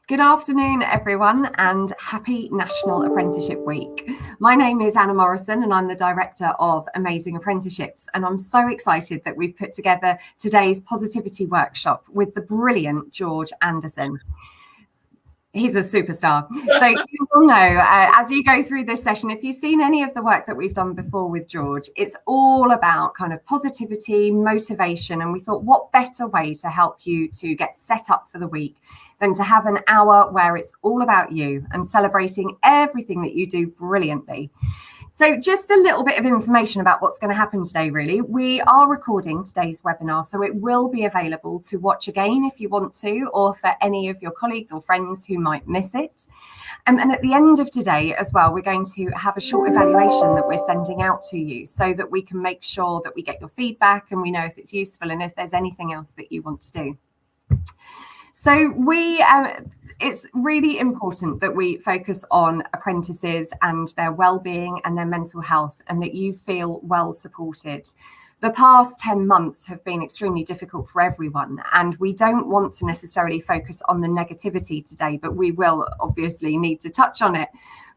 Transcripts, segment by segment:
Good afternoon, everyone, and happy National Apprenticeship Week. My name is Anna Morrison, and I'm the Director of Amazing Apprenticeships. And I'm so excited that we've put together today's positivity workshop with the brilliant George Anderson. He's a superstar. So you will know as you go through this session, if you've seen any of the work that we've done before with George, it's all about kind of positivity, motivation. And we thought, what better way to help you to get set up for the week than to have an hour where it's all about you and celebrating everything that you do brilliantly. So just a little bit of information about what's going to happen today, really. We are recording today's webinar, so it will be available to watch again if you want to, or for any of your colleagues or friends who might miss it. And at the end of today as well, we're going to have a short evaluation that we're sending out to you so that we can make sure that we get your feedback and we know if it's useful and if there's anything else that you want to do. So it's really important that we focus on apprentices and their well-being and their mental health, and that you feel well supported. The past 10 months have been extremely difficult for everyone, and we don't want to necessarily focus on the negativity today, but we will obviously need to touch on it.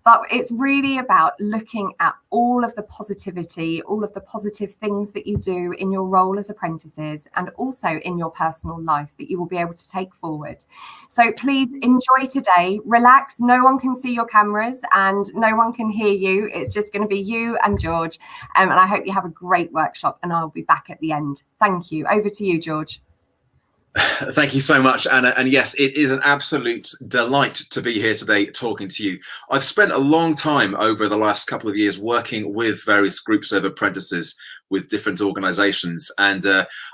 But it's really about looking at all of the positivity, all of the positive things that you do in your role as apprentices and also in your personal life that you will be able to take forward. So please enjoy today, relax. No one can see your cameras and no one can hear you. It's just going to be you and George. And I hope you have a great workshop, and I'll be back at the end. Thank you. Over to you, George. Thank you so much, Anna. And yes, it is an absolute delight to be here today talking to you. I've spent a long time over the last couple of years working with various groups of apprentices with different organizations, and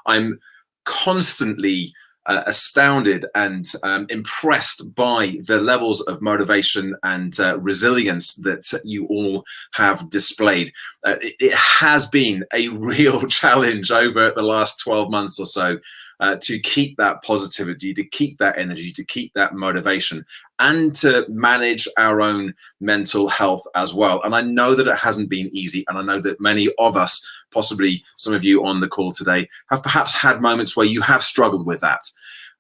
I'm constantly astounded and impressed by the levels of motivation and resilience that you all have displayed. It has been a real challenge over the last 12 months or so to keep that positivity, to keep that energy, to keep that motivation, and to manage our own mental health as well. And I know that it hasn't been easy, and I know that many of us, possibly some of you on the call today, have perhaps had moments where you have struggled with that.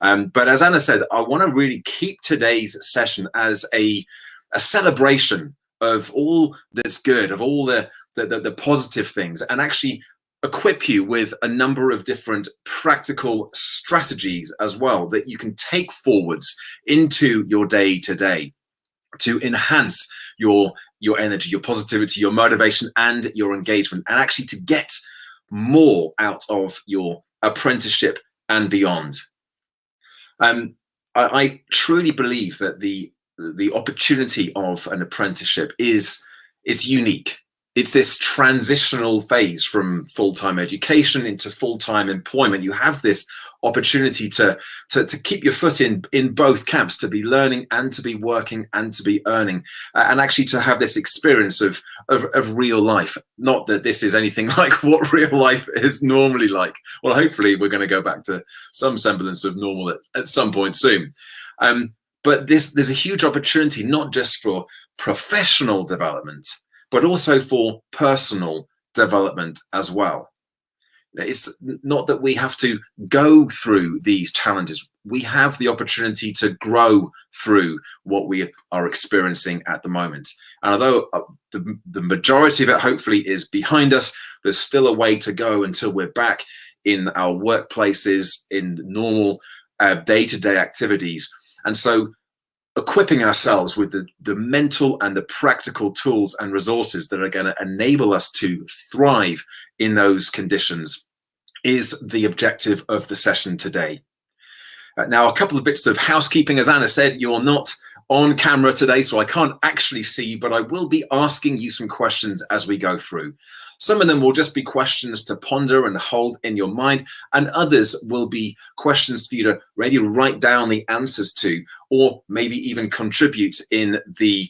But as Anna said, I want to really keep today's session as a celebration of all that's good, of all the positive things, and actually equip you with a number of different practical strategies as well that you can take forwards into your day to day to enhance your energy, your positivity, your motivation, and your engagement, and actually to get more out of your apprenticeship and beyond. I truly believe that the opportunity of an apprenticeship is unique. It's this transitional phase from full-time education into full-time employment. You have this opportunity to keep your foot in both camps, to be learning and to be working and to be earning, and actually to have this experience of real life. Not that this is anything like what real life is normally like. Well, hopefully we're going to go back to some semblance of normal at some point soon. But there's a huge opportunity, not just for professional development, but also for personal development as well. It's not that we have to go through these challenges. We have the opportunity to grow through what we are experiencing at the moment. And although the majority of it hopefully is behind us, there's still a way to go until we're back in our workplaces, in normal day-to-day activities. And so equipping ourselves with the mental and the practical tools and resources that are going to enable us to thrive in those conditions is the objective of the session today. Now, a couple of bits of housekeeping. As Anna said, you're not on camera today, so I can't actually see, but I will be asking you some questions as we go through. Some of them will just be questions to ponder and hold in your mind, and others will be questions for you to maybe write down the answers to, or maybe even contribute in the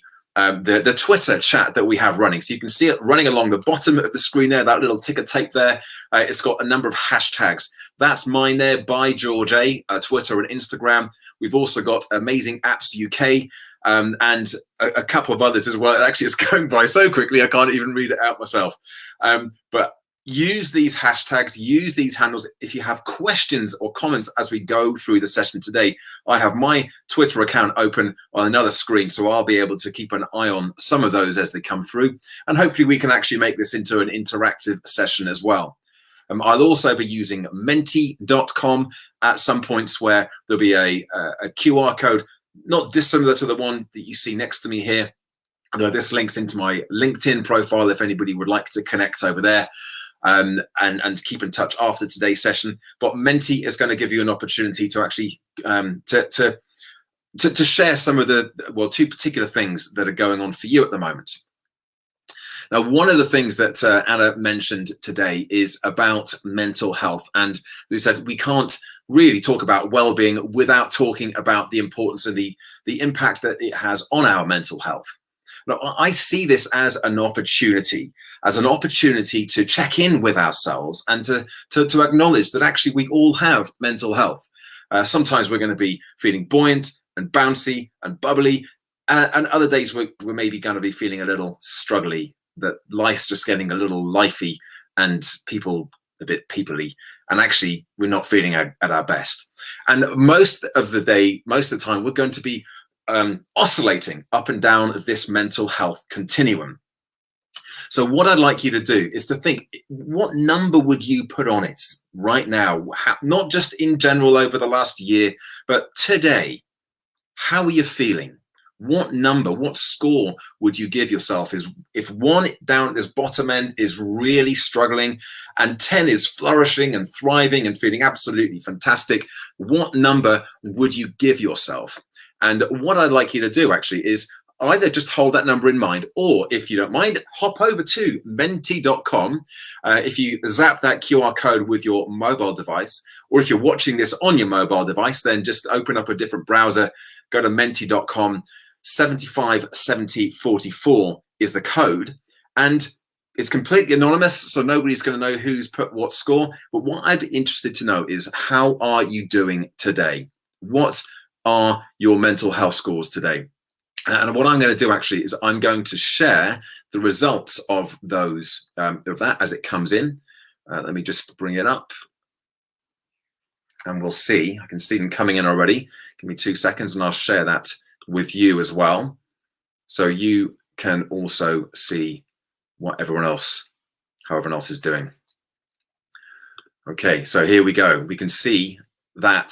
Twitter chat that we have running. So you can see it running along the bottom of the screen there, that little ticker tape there. It's got a number of hashtags. That's mine there, by George A, Twitter and Instagram. We've also got Amazing Apps UK, and a couple of others as well. Actually, it's going by so quickly I can't even read it out myself. But use these hashtags, use these handles. If you have questions or comments as we go through the session today, I have my Twitter account open on another screen, so I'll be able to keep an eye on some of those as they come through. And hopefully we can actually make this into an interactive session as well. I'll also be using menti.com at some points, where there'll be a QR code, not dissimilar to the one that you see next to me here. Although this links into my LinkedIn profile if anybody would like to connect over there. And keep in touch after today's session. But Menti is going to give you an opportunity to actually to share some of the, well, two particular things that are going on for you at the moment. Now, one of the things that Anna mentioned today is about mental health, and we said we can't really talk about well-being without talking about the importance and the impact that it has on our mental health. Now, I see this as an opportunity to check in with ourselves and to acknowledge that actually we all have mental health. Sometimes we're going to be feeling buoyant and bouncy and bubbly, and other days we're maybe going to be feeling a little struggly, that life's just getting a little lifey and people a bit peoply, and actually we're not feeling at our best. And most of the time, we're going to be oscillating up and down this mental health continuum. So what I'd like you to do is to think, what number would you put on it right now? Not just in general over the last year, but today. How are you feeling? What number, what score would you give yourself? Is if 1 down at this bottom end is really struggling and 10 is flourishing and thriving and feeling absolutely fantastic, what number would you give yourself? And what I'd like you to do actually is either just hold that number in mind, or if you don't mind, hop over to menti.com. If you zap that QR code with your mobile device, or if you're watching this on your mobile device, then just open up a different browser, go to menti.com. 757044 is the code, and it's completely anonymous, so nobody's going to know who's put what score. But what I'd be interested to know is, how are you doing today? What are your mental health scores today? And what I'm going to do actually is I'm going to share the results of those of that as it comes in. Let me just bring it up, and we'll see. I can see them coming in already. Give me 2 seconds, and I'll share that with you as well, so you can also see what how everyone else is doing. Okay, so here we go. We can see that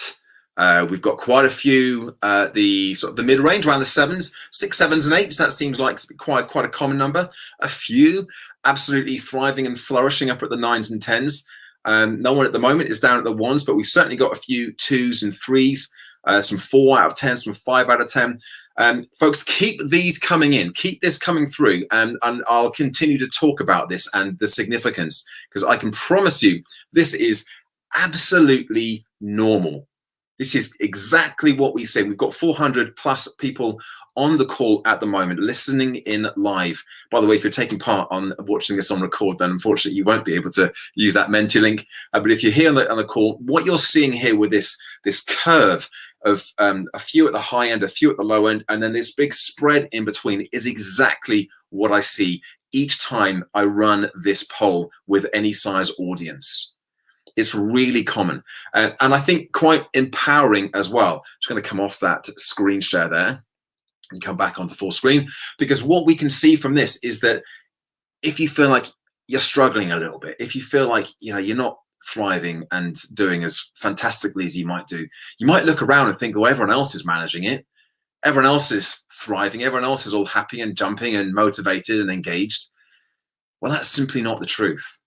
we've got quite a few, the sort of the mid-range, around the 7s, 6, 7s and 8s. That seems like quite a common number. A few absolutely thriving and flourishing up at the 9s and 10s. No one at the moment is down at the 1s, but we've certainly got a few 2s and 3s. Some 4 out of 10, some 5 out of 10. Folks, keep these coming in, keep this coming through, and I'll continue to talk about this and the significance, because I can promise you this is absolutely normal. This is exactly what we say. We've got 400 plus people on the call at the moment, listening in live. By the way, if you're taking part on watching this on record, then unfortunately you won't be able to use that Menti link. But if you're here on the call, what you're seeing here with this curve of a few at the high end, a few at the low end, and then this big spread in between is exactly what I see each time I run this poll with any size audience. It's really common, and I think quite empowering as well. I'm just going to come off that screen share there and come back onto full screen, because what we can see from this is that if you feel like you're struggling a little bit, if you feel like you're not thriving and doing as fantastically as you might do, you might look around and think, well, everyone else is managing it, everyone else is thriving, everyone else is all happy and jumping and motivated and engaged. Well, that's simply not the truth.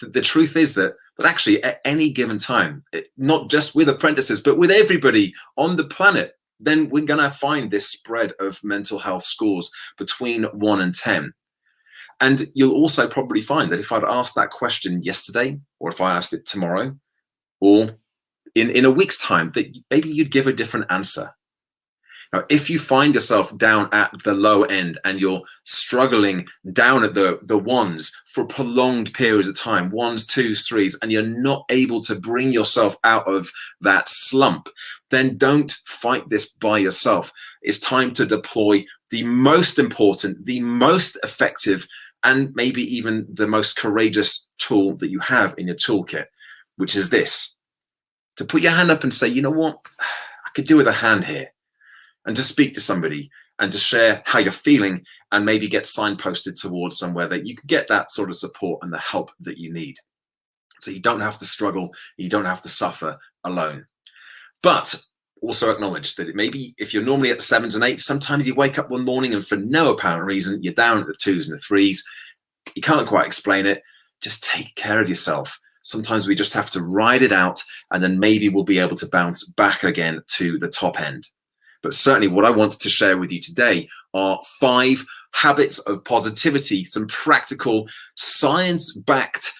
The truth is that actually at any given time, not just with apprentices, but with everybody on the planet, then we're going to find this spread of mental health scores between 1 and 10. And you'll also probably find that if I'd asked that question yesterday, or if I asked it tomorrow, or in a week's time, that maybe you'd give a different answer. Now, if you find yourself down at the low end and you're struggling down at the 1s for prolonged periods of time, 1s, 2s, 3s, and you're not able to bring yourself out of that slump, then don't fight this by yourself. It's time to deploy the most important, the most effective and maybe even the most courageous tool that you have in your toolkit, which is this: to put your hand up and say, you know what, I could do with a hand here, and to speak to somebody and to share how you're feeling and maybe get signposted towards somewhere that you could get that sort of support and the help that you need. So you don't have to struggle, you don't have to suffer alone. But also acknowledge that it maybe if you're normally at the 7s and 8s, sometimes you wake up one morning and for no apparent reason, you're down at the 2s and the 3s. You can't quite explain it. Just take care of yourself. Sometimes we just have to ride it out, and then maybe we'll be able to bounce back again to the top end. But certainly what I wanted to share with you today are 5 habits of positivity, some practical science-backed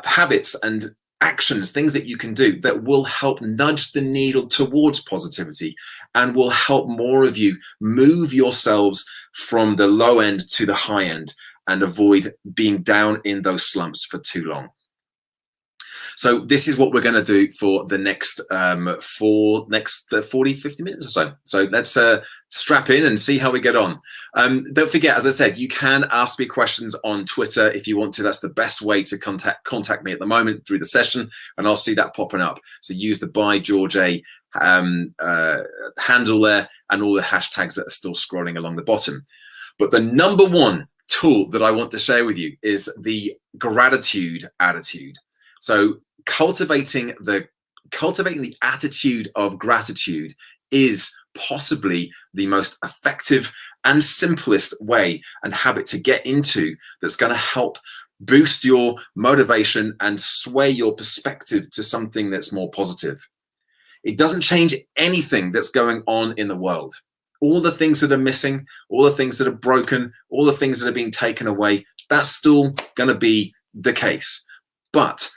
habits and actions, things that you can do that will help nudge the needle towards positivity and will help more of you move yourselves from the low end to the high end and avoid being down in those slumps for too long. So this is what we're going to do for the next 40, 50 minutes or so. So let's strap in and see how we get on. Don't forget, as I said, you can ask me questions on Twitter if you want to. That's the best way to contact me at the moment through the session, and I'll see that popping up. So use the by George A handle there and all the hashtags that are still scrolling along the bottom. But the number one tool that I want to share with you is the gratitude attitude. So cultivating the attitude of gratitude is possibly the most effective and simplest way and habit to get into that's going to help boost your motivation and sway your perspective to something that's more positive. It doesn't change anything that's going on in the world. All the things that are missing, all the things that are broken, all the things that are being taken away, that's still going to be the case. But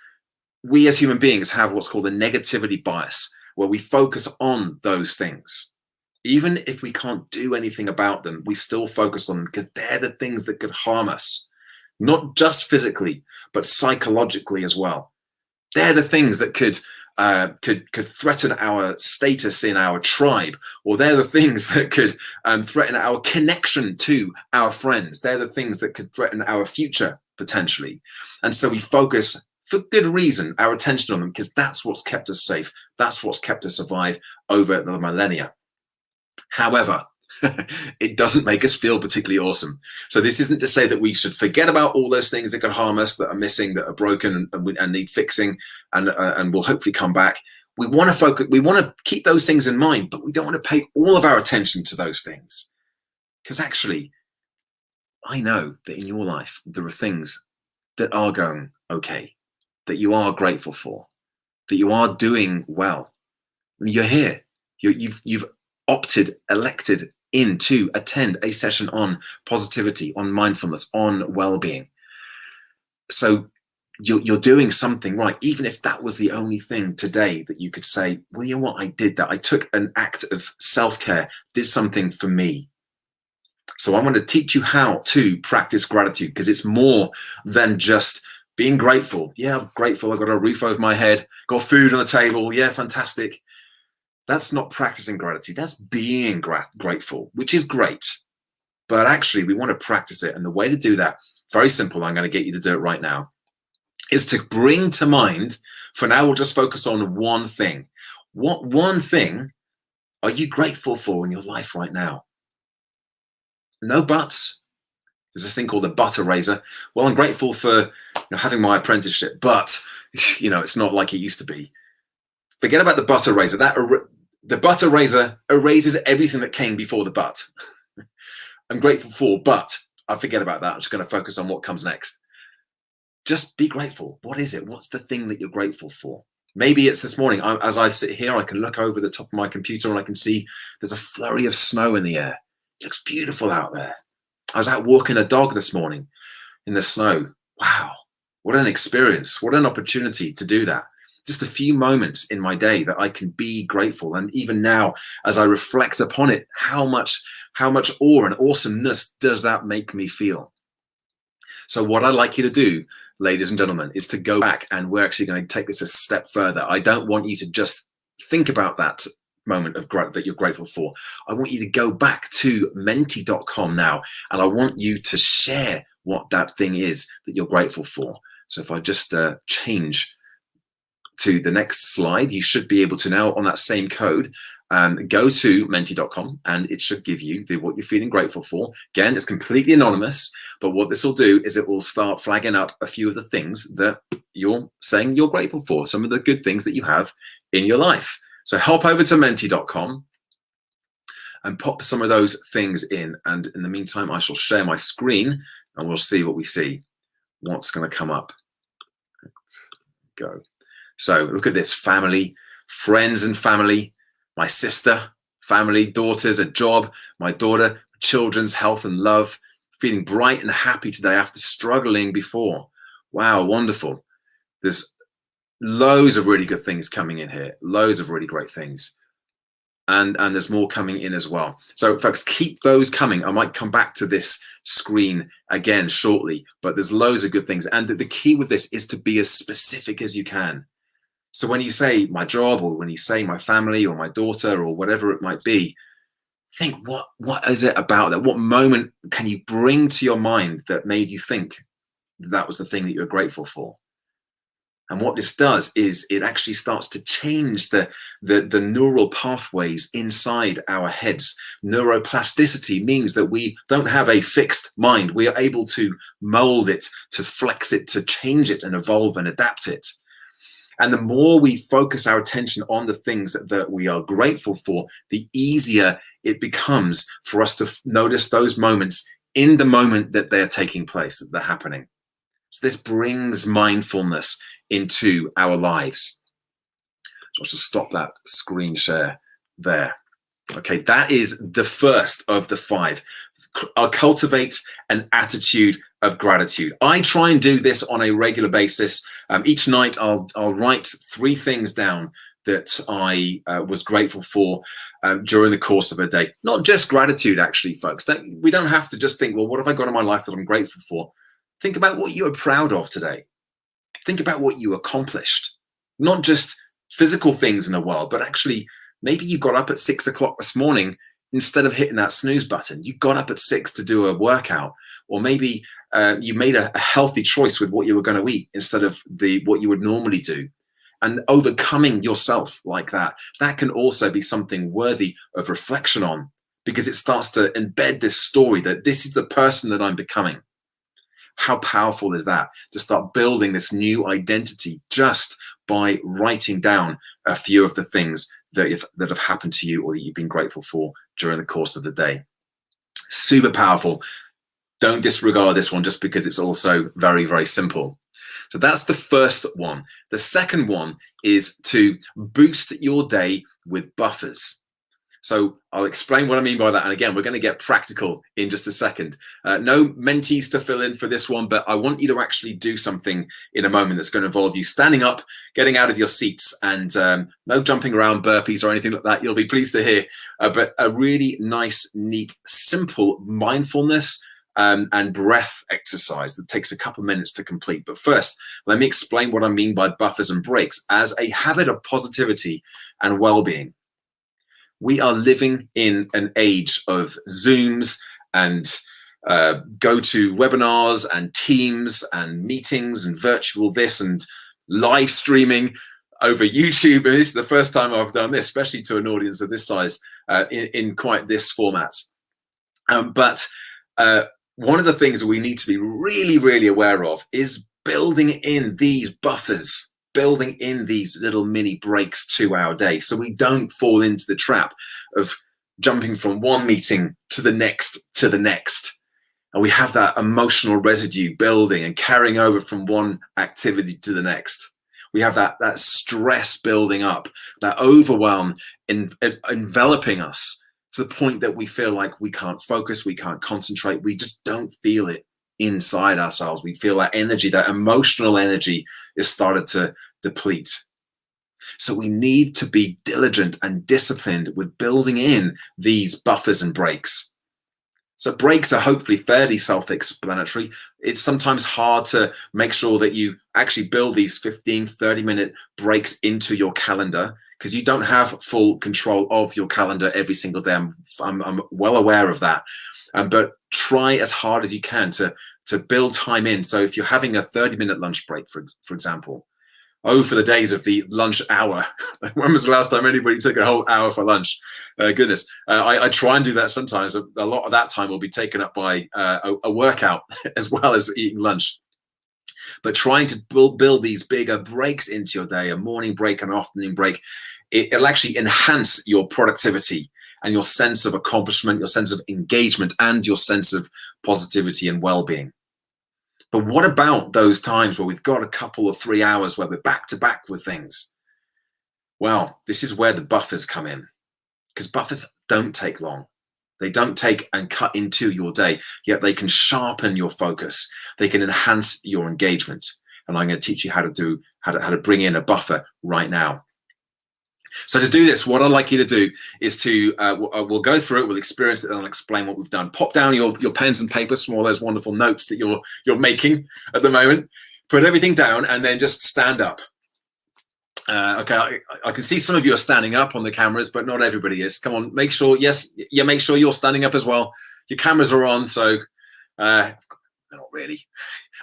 we as human beings have what's called a negativity bias, where we focus on those things. Even if we can't do anything about them, we still focus on them because they're the things that could harm us, not just physically, but psychologically as well. They're the things that could threaten our status in our tribe, or they're the things that could threaten our connection to our friends. They're the things that could threaten our future potentially. And so we focus, for good reason, our attention on them because that's what's kept us safe. That's what's kept us alive over the millennia. However, it doesn't make us feel particularly awesome. So this isn't to say that we should forget about all those things that could harm us, that are missing, that are broken and need fixing, and will hopefully come back. We want to focus. We want to keep those things in mind, but we don't want to pay all of our attention to those things. Because actually, I know that in your life, there are things that are going okay, that you are grateful for, that you are doing well. You're here. You've elected in to attend a session on positivity, on mindfulness, on well-being. So you're doing something right, even if that was the only thing today that you could say, well, you know what, I did that. I took an act of self-care, did something for me. So I want to teach you how to practice gratitude, because it's more than just being grateful. Yeah, I'm grateful. I've got a roof over my head, got food on the table. Yeah, fantastic. That's not practicing gratitude. That's being grateful, which is great. But actually, we want to practice it. And the way to do that, very simple, I'm going to get you to do it right now, is to bring to mind, for now, we'll just focus on one thing. What one thing are you grateful for in your life right now? No buts. There's this thing called the but eraser. Well, I'm grateful for having my apprenticeship, but it's not like it used to be. Forget about the but eraser. The but eraser erases everything that came before the but. I'm grateful for, but I forget about that. I'm just going to focus on what comes next. Just be grateful. What is it? What's the thing that you're grateful for? Maybe it's this morning. As I sit here, I can look over the top of my computer and I can see there's a flurry of snow in the air. It looks beautiful out there. I was out walking a dog this morning in the snow. Wow, what an experience. What an opportunity to do that. Just a few moments in my day that I can be grateful. And even now, as I reflect upon it, how much awe and awesomeness does that make me feel? So what I'd like you to do, ladies and gentlemen, is to go back, and we're actually going to take this a step further. I don't want you to just think about that moment of that you're grateful for, I want you to go back to menti.com now, and I want you to share what that thing is that you're grateful for. So if I just change to the next slide, you should be able to now, on that same code, go to menti.com, and it should give you what you're feeling grateful for. Again, it's completely anonymous, but what this will do is it will start flagging up a few of the things that you're saying you're grateful for, some of the good things that you have in your life. So hop over to menti.com and pop some of those things in. And in the meantime, I shall share my screen and we'll see what we see. What's going to come up? Let's go. So look at this: family, friends and family, my sister, family, daughters, a job, my daughter, children's health and love, feeling bright and happy today after struggling before. Wow, wonderful. There's loads of really good things coming in here, loads of really great things. And there's more coming in as well. So folks, keep those coming. I might come back to this screen again shortly, but there's loads of good things. And the key with this is to be as specific as you can. So when you say my job, or when you say my family or my daughter or whatever it might be, think what is it about that? What moment can you bring to your mind that made you think that was the thing that you're grateful for? And what this does is it actually starts to change the neural pathways inside our heads. Neuroplasticity means that we don't have a fixed mind. We are able to mold it, to flex it, to change it and evolve and adapt it. And the more we focus our attention on the things that we are grateful for, the easier it becomes for us to notice those moments in the moment that they're taking place, that they're happening. So this brings mindfulness into our lives. So I'll just stop that screen share there. Okay, that is the first of the 5. I'll cultivate an attitude of gratitude. I try and do this on a regular basis. Each night I'll write 3 things down that I was grateful for during the course of a day. Not just gratitude, actually, folks. We don't have to just think, well, what have I got in my life that I'm grateful for? Think about what you are proud of today. Think about what you accomplished. Not just physical things in the world, but actually maybe you got up at 6 o'clock this morning instead of hitting that snooze button. You got up at 6 to do a workout, or maybe you made a healthy choice with what you were going to eat instead of what you would normally do. And overcoming yourself like that can also be something worthy of reflection on, because it starts to embed this story that this is the person that I'm becoming. How powerful is that, to start building this new identity just by writing down a few of the things that have happened to you or that you've been grateful for during the course of the day? Super powerful. Don't disregard this one just because it's also very, very simple. So that's the first one. The second one is to boost your day with buffers. So I'll explain what I mean by that. And again, we're going to get practical in just a second. No mentees to fill in for this one, but I want you to actually do something in a moment that's going to involve you standing up, getting out of your seats, and no jumping around, burpees or anything like that. You'll be pleased to hear. But a really nice, neat, simple mindfulness and breath exercise that takes a couple of minutes to complete. But first, let me explain what I mean by buffers and breaks as a habit of positivity and well-being. We are living in an age of Zooms and go-to webinars and Teams and meetings and virtual this and live streaming over YouTube. And this is the first time I've done this, especially to an audience of this size in quite this format. But one of the things we need to be really, really aware of is building in these buffers, building in these little mini breaks to our day, so we don't fall into the trap of jumping from one meeting to the next and we have that emotional residue building and carrying over from one activity to the next. We have that stress building up, that overwhelm enveloping us to the point that we feel like we can't focus, we can't concentrate, we just don't feel it inside ourselves. We feel that energy, that emotional energy is started to deplete. So we need to be diligent and disciplined with building in these buffers and breaks. So breaks are hopefully fairly self-explanatory. It's sometimes hard to make sure that you actually build these 15, 30-minute breaks into your calendar, because you don't have full control of your calendar every single day. I'm well aware of that. But try as hard as you can to build time in. So if you're having a 30-minute lunch break, for example, for the days of the lunch hour. When was the last time anybody took a whole hour for lunch? Goodness. I try and do that sometimes. A lot of that time will be taken up by a workout as well as eating lunch. But trying to build these bigger breaks into your day, a morning break, an afternoon break, it'll actually enhance your productivity and your sense of accomplishment, your sense of engagement, and your sense of positivity and well-being. But what about those times where we've got a couple of 3 hours where we're back to back with things? Well, this is where the buffers come in, because buffers don't take long. They don't take and cut into your day, yet they can sharpen your focus. They can enhance your engagement. And I'm going to teach you how to bring in a buffer right now. So to do this, what I'd like you to do is we'll go through it, we'll experience it, and I'll explain what we've done. Pop down your pens and papers from all those wonderful notes that you're making at the moment. Put everything down and then just stand up. Okay, I can see some of you are standing up on the cameras, but not everybody is. Come on, make sure you're standing up as well. Your cameras are on, so not really.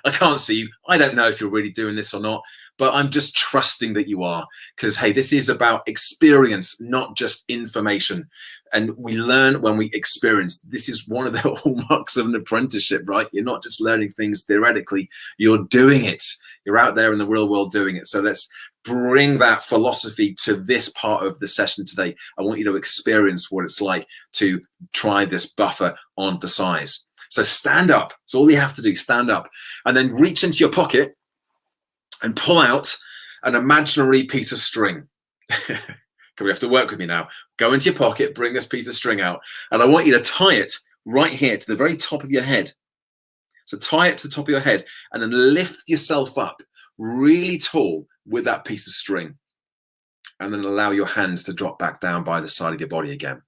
I can't see you. I don't know if you're really doing this or not, but I'm just trusting that you are, because, hey, this is about experience, not just information. And we learn when we experience. This is one of the hallmarks of an apprenticeship, right? You're not just learning things theoretically, you're doing it. You're out there in the real world doing it. So let's bring that philosophy to this part of the session today. I want you to experience what it's like to try this buffer on the size. So stand up. That's all you have to do. Stand up and then reach into your pocket and pull out an imaginary piece of string. We have to work with me now. Go into your pocket, bring this piece of string out, and I want you to tie it right here to the very top of your head. So tie it to the top of your head and then lift yourself up really tall with that piece of string, and then allow your hands to drop back down by the side of your body again.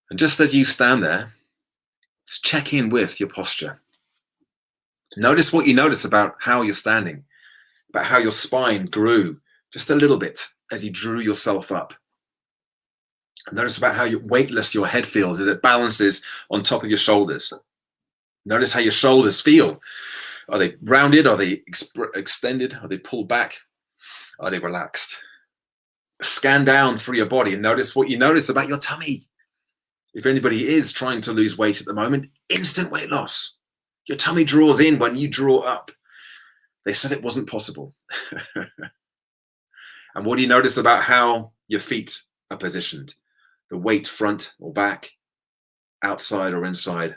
And just as you stand there, just check in with your posture. Notice what you notice about how you're standing, about how your spine grew just a little bit as you drew yourself up. Notice about how weightless your head feels as it balances on top of your shoulders. Notice how your shoulders feel. Are they rounded? Are they extended? Are they pulled back? Are they relaxed? Scan down through your body and notice what you notice about your tummy. If anybody is trying to lose weight at the moment, instant weight loss. Your tummy draws in when you draw up. They said it wasn't possible. And what do you notice about how your feet are positioned? The weight front or back, outside or inside.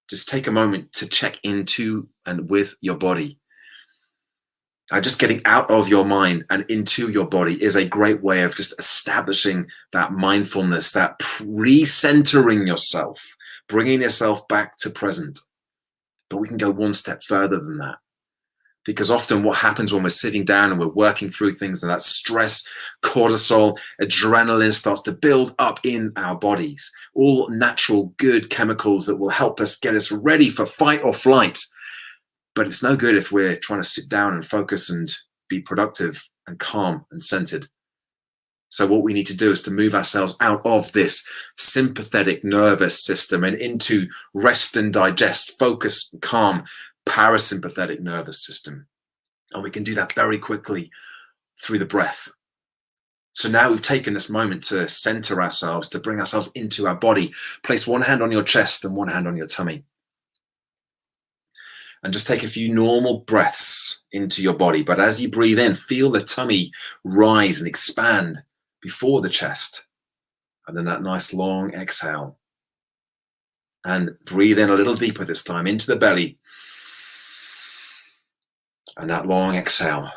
Just take a moment to check into and with your body. Just getting out of your mind and into your body is a great way of just establishing that mindfulness, that re-centering yourself, bringing yourself back to present. But we can go one step further than that. Because often what happens when we're sitting down and we're working through things, and that stress, cortisol, adrenaline starts to build up in our bodies, all natural good chemicals that will help us get us ready for fight or flight. But it's no good if we're trying to sit down and focus and be productive and calm and centered. So what we need to do is to move ourselves out of this sympathetic nervous system and into rest and digest, focus, calm, parasympathetic nervous system. And we can do that very quickly through the breath. So now we've taken this moment to center ourselves, to bring ourselves into our body. Place one hand on your chest and one hand on your tummy. And just take a few normal breaths into your body. But as you breathe in, feel the tummy rise and expand before the chest. And then that nice long exhale. And breathe in a little deeper this time into the belly. And that long exhale.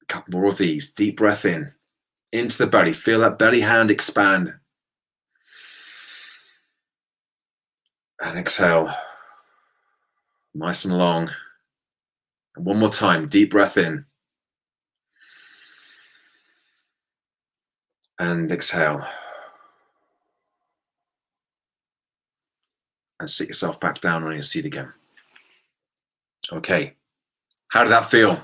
A couple more of these. Deep breath in. Into the belly. Feel that belly hand expand. And exhale. Nice and long. And one more time. Deep breath in. And exhale. And sit yourself back down on your seat again. Okay. How did that feel?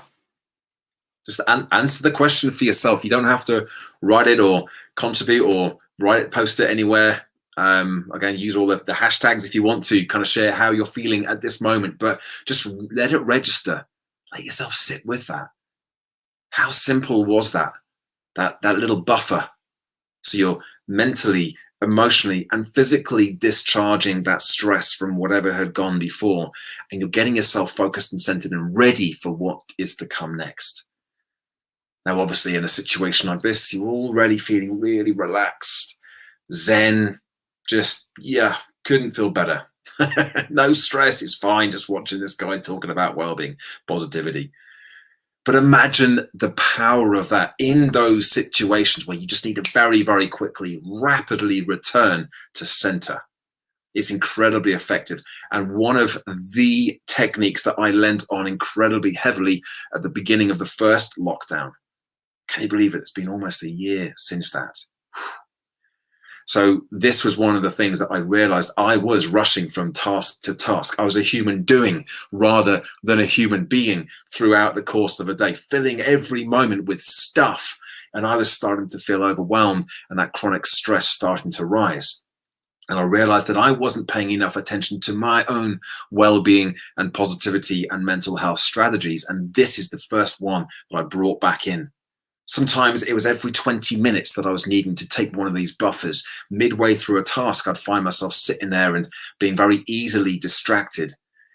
Just answer the question for yourself. You don't have to write it or contribute or write it, post it anywhere. Again, use all the hashtags if you want to kind of share how you're feeling at this moment, but just let it register. Let yourself sit with that. How simple was that little buffer? So you're mentally, emotionally, and physically discharging that stress from whatever had gone before, and you're getting yourself focused and centered and ready for what is to come next. Now, obviously, in a situation like this, you're already feeling really relaxed, zen, just, yeah, couldn't feel better. No stress, it's fine just watching this guy talking about well-being, positivity. But imagine the power of that in those situations where you just need to very, very quickly, rapidly return to center. It's incredibly effective. And one of the techniques that I lent on incredibly heavily at the beginning of the first lockdown. Can you believe it? It's been almost a year since that. So this was one of the things that I realized I was rushing from task to task. I was a human doing rather than a human being throughout the course of a day, filling every moment with stuff. And I was starting to feel overwhelmed and that chronic stress starting to rise. And I realized that I wasn't paying enough attention to my own well-being and positivity and mental health strategies. And this is the first one that I brought back in. Sometimes it was every 20 minutes that I was needing to take one of these buffers. Midway through a task, I'd find myself sitting there and being very easily distracted.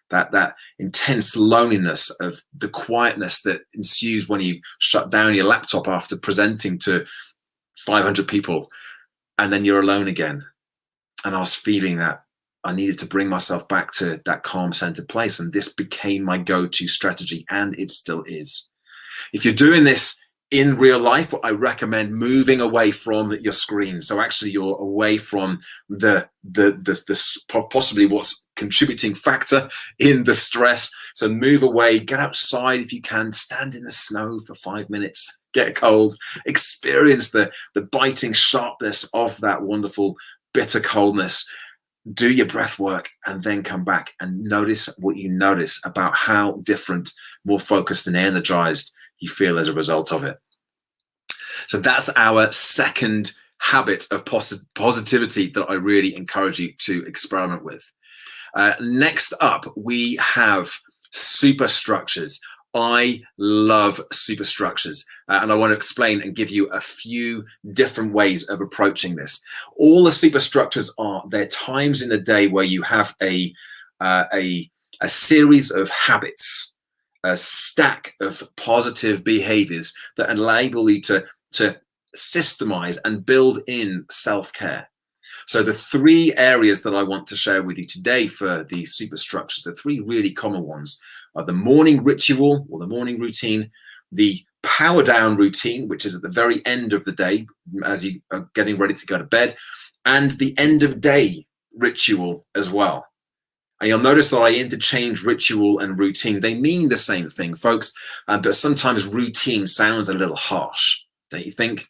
That intense loneliness of the quietness that ensues when you shut down your laptop after presenting to 500 people and then you're alone again. And I was feeling that I needed to bring myself back to that calm centered place. And this became my go-to strategy, and it still is. If you're doing this in real life, I recommend moving away from your screen. So actually you're away from the possibly what's contributing factor in the stress. So move away, get outside if you can, stand in the snow for 5 minutes, get cold, experience the biting sharpness of that wonderful bitter coldness. Do your breath work and then come back and notice what you notice about how different, more focused and energized you feel as a result of it. So that's our second habit of positivity that I really encourage you to experiment with. Next up, we have superstructures. I love superstructures, and I want to explain and give you a few different ways of approaching this. All the superstructures they're times in the day where you have a series of habits, a stack of positive behaviors that enable you to systemize and build in self-care. So the three areas that I want to share with you today for these superstructures, the three really common ones, are the morning ritual or the morning routine, the power down routine, which is at the very end of the day as you are getting ready to go to bed, and the end of day ritual as well. And you'll notice that I interchange ritual and routine. They mean the same thing, folks, but sometimes routine sounds a little harsh, don't you think?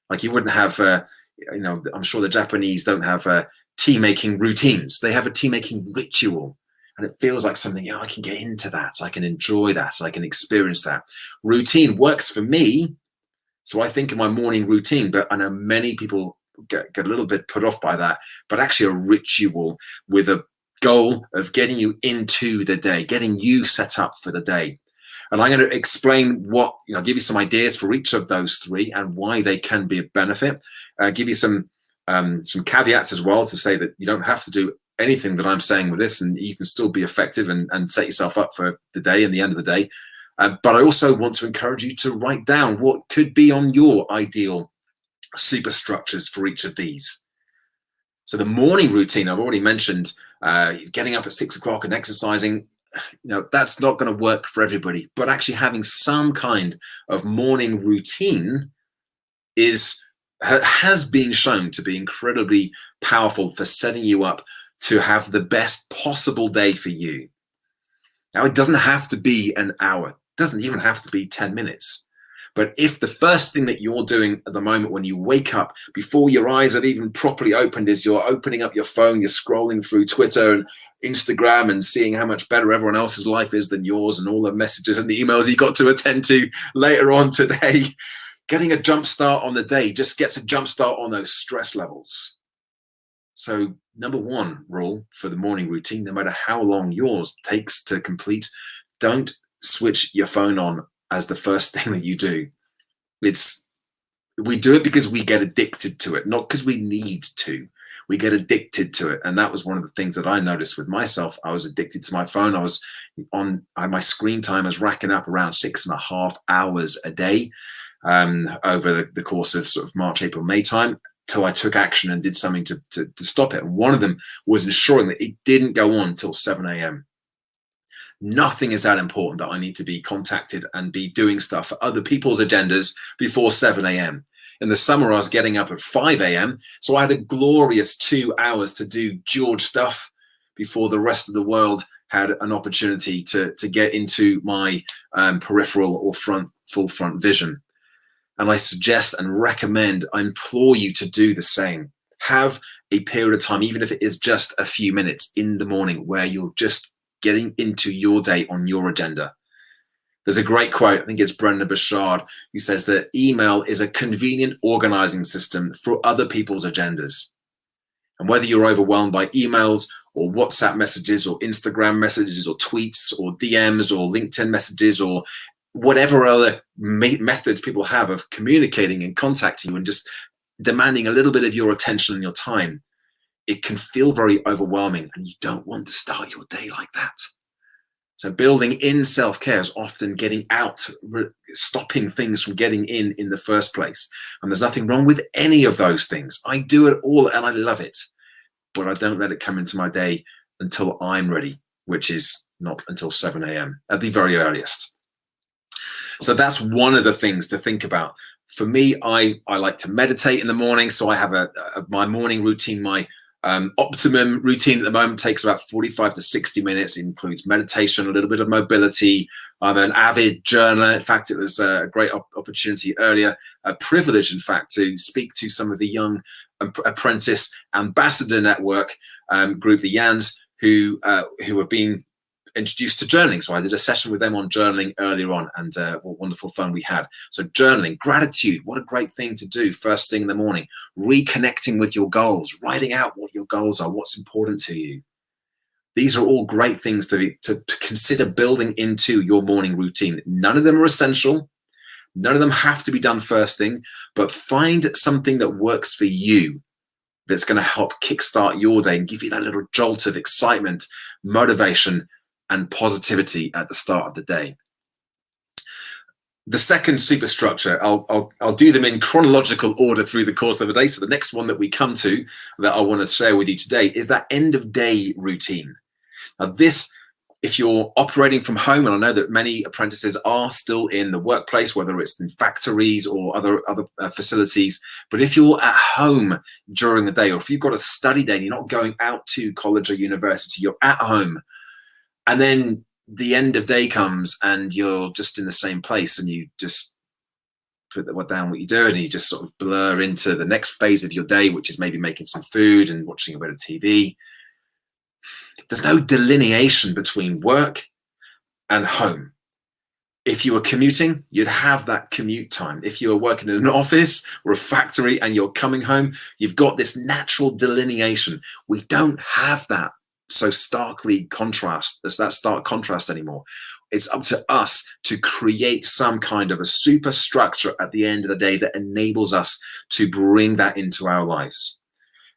Like you wouldn't have, I'm sure the Japanese don't have tea making routines. They have a tea making ritual. And it feels like something, I can get into that. I can enjoy that. I can experience that. Routine works for me. So I think of my morning routine, but I know many people get a little bit put off by that. But actually a ritual with a goal of getting you into the day, getting you set up for the day. And I'm going to explain give you some ideas for each of those three and why they can be a benefit. Give you some caveats as well to say that you don't have to do anything that I'm saying with this, and you can still be effective and set yourself up for the day and the end of the day. But I also want to encourage you to write down what could be on your ideal superstructures for each of these. So the morning routine, I've already mentioned, getting up at 6 o'clock and exercising, that's not going to work for everybody, but actually having some kind of morning routine has been shown to be incredibly powerful for setting you up to have the best possible day for you. Now, it doesn't have to be an hour. It doesn't even have to be 10 minutes. But if the first thing that you're doing at the moment when you wake up, before your eyes have even properly opened, is you're opening up your phone, you're scrolling through Twitter and Instagram and seeing how much better everyone else's life is than yours and all the messages and the emails you got to attend to later on today, getting a jump start on the day just gets a jump start on those stress levels. So number one rule for the morning routine, no matter how long yours takes to complete, don't switch your phone on as the first thing that you do. We do it because we get addicted to it, not because we need to. We get addicted to it. And that was one of the things that I noticed with myself. I was addicted to my phone. I was my screen time was racking up around 6.5 hours a day over the course of sort of March, April, May time, till I took action and did something to stop it. And one of them was ensuring that it didn't go on till 7 a.m. Nothing is that important that I need to be contacted and be doing stuff for other people's agendas before 7 a.m. In the summer, I was getting up at 5 a.m. So I had a glorious 2 hours to do George stuff before the rest of the world had an opportunity to get into my peripheral or full front vision. And I suggest and recommend, I implore you to do the same. Have a period of time, even if it is just a few minutes in the morning, where you're just getting into your day on your agenda. There's a great quote, I think it's Brendon Burchard, who says that email is a convenient organizing system for other people's agendas. And whether you're overwhelmed by emails or WhatsApp messages or Instagram messages or tweets or DMs or LinkedIn messages or whatever other methods people have of communicating and contacting you and just demanding a little bit of your attention and your time, it can feel very overwhelming, and you don't want to start your day like that. So building in self-care is often getting out, stopping things from getting in the first place. And there's nothing wrong with any of those things. I do it all and I love it, but I don't let it come into my day until I'm ready, which is not until 7 a.m. at the very earliest. So that's one of the things to think about. For me, I like to meditate in the morning. So I have my morning routine, my optimum routine at the moment takes about 45 to 60 minutes. It includes meditation, a little bit of mobility. I'm an avid journaler. In fact, it was a great opportunity earlier, a privilege, in fact, to speak to some of the young apprentice ambassador network group, the Yans, who have been introduced to journaling. So I did a session with them on journaling earlier on, and what wonderful fun we had. So journaling, gratitude, what a great thing to do first thing in the morning. Reconnecting with your goals, writing out what your goals are, what's important to you. These are all great things to consider building into your morning routine. None of them are essential. None of them have to be done first thing, but find something that works for you that's going to help kickstart your day and give you that little jolt of excitement, motivation, and positivity at the start of the day. The second superstructure, I'll do them in chronological order through the course of the day. So the next one that we come to that I want to share with you today is that end of day routine. Now this, if you're operating from home, and I know that many apprentices are still in the workplace, whether it's in factories or other facilities, but if you're at home during the day, or if you've got a study day and you're not going out to college or university, you're at home, and then the end of day comes and you're just in the same place and you just put down what you're doing and you just sort of blur into the next phase of your day, which is maybe making some food and watching a bit of TV. There's no delineation between work and home. If you were commuting, you'd have that commute time. If you were working in an office or a factory and you're coming home, you've got this natural delineation. We don't have that so starkly contrast. There's that stark contrast anymore. It's up to us to create some kind of a superstructure at the end of the day that enables us to bring that into our lives.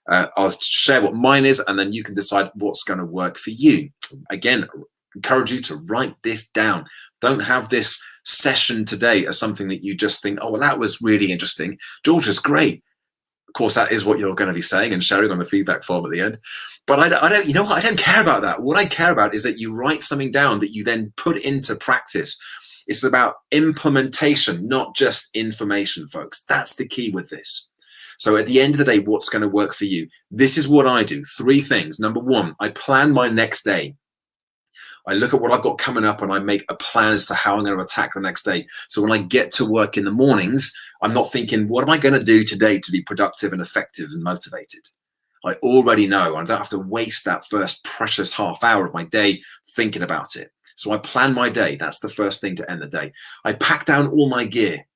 I'll share what mine is, and then you can decide what's going to work for you. Again, encourage you to write this down. Don't have this session today as something that you just think, oh, well, that was really interesting. George was great. Of course, that is what you're going to be saying and sharing on the feedback form at the end. But I don't, you know what? I don't care about that. What I care about is that you write something down that you then put into practice. It's about implementation, not just information, folks. That's the key with this. So at the end of the day, what's going to work for you? This is what I do. 3 things. Number 1, I plan my next day. I look at what I've got coming up and I make a plan as to how I'm going to attack the next day. So when I get to work in the mornings, I'm not thinking, what am I going to do today to be productive and effective and motivated? I already know. I don't have to waste that first precious half hour of my day thinking about it. So I plan my day. That's the first thing to end the day. I pack down all my gear.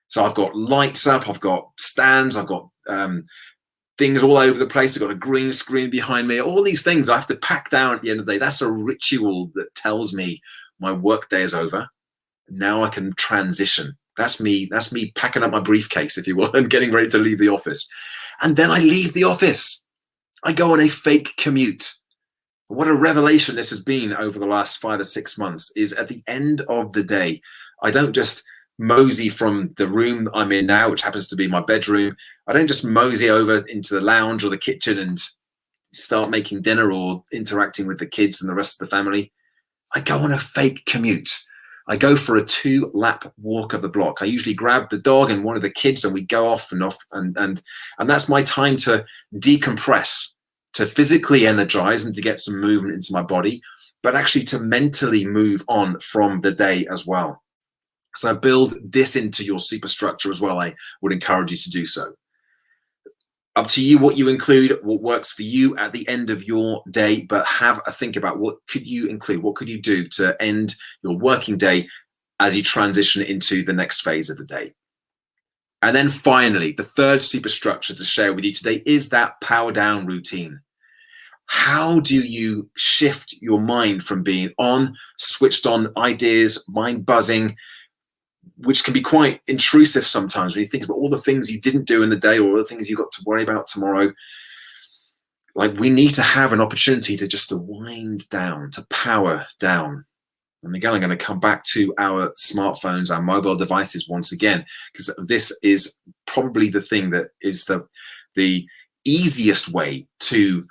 So I've got lights up, I've got stands, I've got things all over the place. I've got a green screen behind me. All these things I have to pack down at the end of the day. That's a ritual that tells me my work day is over. Now I can transition. That's me packing up my briefcase, if you will, and getting ready to leave the office. And then I leave the office. I go on a fake commute. What a revelation this has been over the last 5 or 6 months is at the end of the day, I don't just mosey from the room that I'm in now, which happens to be my bedroom. I don't just mosey over into the lounge or the kitchen and start making dinner or interacting with the kids and the rest of the family. I go on a fake commute. I go for a 2-lap walk of the block. I usually grab the dog and one of the kids and we go off and that's my time to decompress, to physically energize and to get some movement into my body, but actually to mentally move on from the day as well. So build this into your superstructure as well. I would encourage you to do so. Up to you what you include, what works for you at the end of your day, but have a think about what could you include, what could you do to end your working day as you transition into the next phase of the day. And then finally, the third superstructure to share with you today is that power down routine. How do you shift your mind from being on, switched on ideas, mind buzzing, which can be quite intrusive sometimes when you think about all the things you didn't do in the day or all the things you've got to worry about tomorrow. Like, we need to have an opportunity to just to wind down, to power down. And again, I'm going to come back to our smartphones, our mobile devices once again, because this is probably the thing that is the easiest way to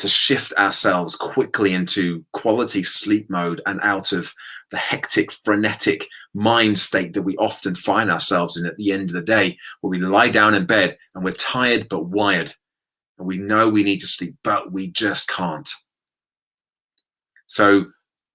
shift ourselves quickly into quality sleep mode and out of the hectic, frenetic mind state that we often find ourselves in at the end of the day, where we lie down in bed and we're tired but wired. And we know we need to sleep, but we just can't. So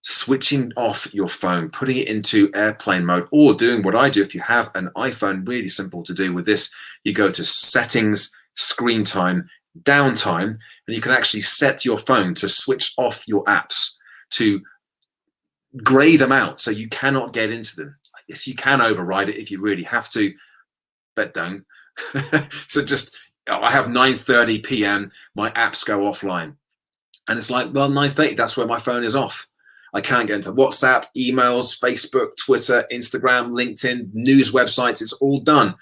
switching off your phone, putting it into airplane mode, or doing what I do if you have an iPhone, really simple to do with this. You go to settings, screen time, downtime, and you can actually set your phone to switch off your apps, to gray them out so you cannot get into them. Yes, you can override it if you really have to, but don't. So just, I have 9:30 p.m. my apps go offline, and it's like, well, 9:30, that's where my phone is off. I can't get into WhatsApp, emails, Facebook, Twitter, Instagram, LinkedIn, news websites. It's all done.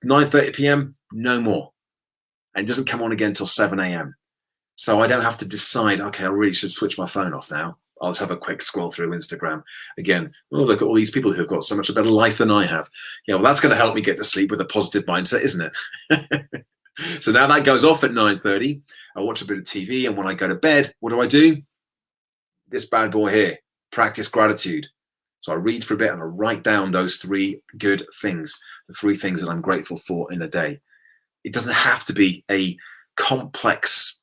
9:30 p.m. no more, and it doesn't come on again until 7 a.m. So I don't have to decide, okay, I really should switch my phone off now. I'll just have a quick scroll through Instagram. Again, oh, look at all these people who've got so much a better life than I have. Yeah, well, that's going to help me get to sleep with a positive mindset, isn't it? So now that goes off at 9:30. I watch a bit of TV, and when I go to bed, what do? This bad boy here, practice gratitude. So I read for a bit and I write down those 3 good things, the 3 things that I'm grateful for in a day. It doesn't have to be a complex,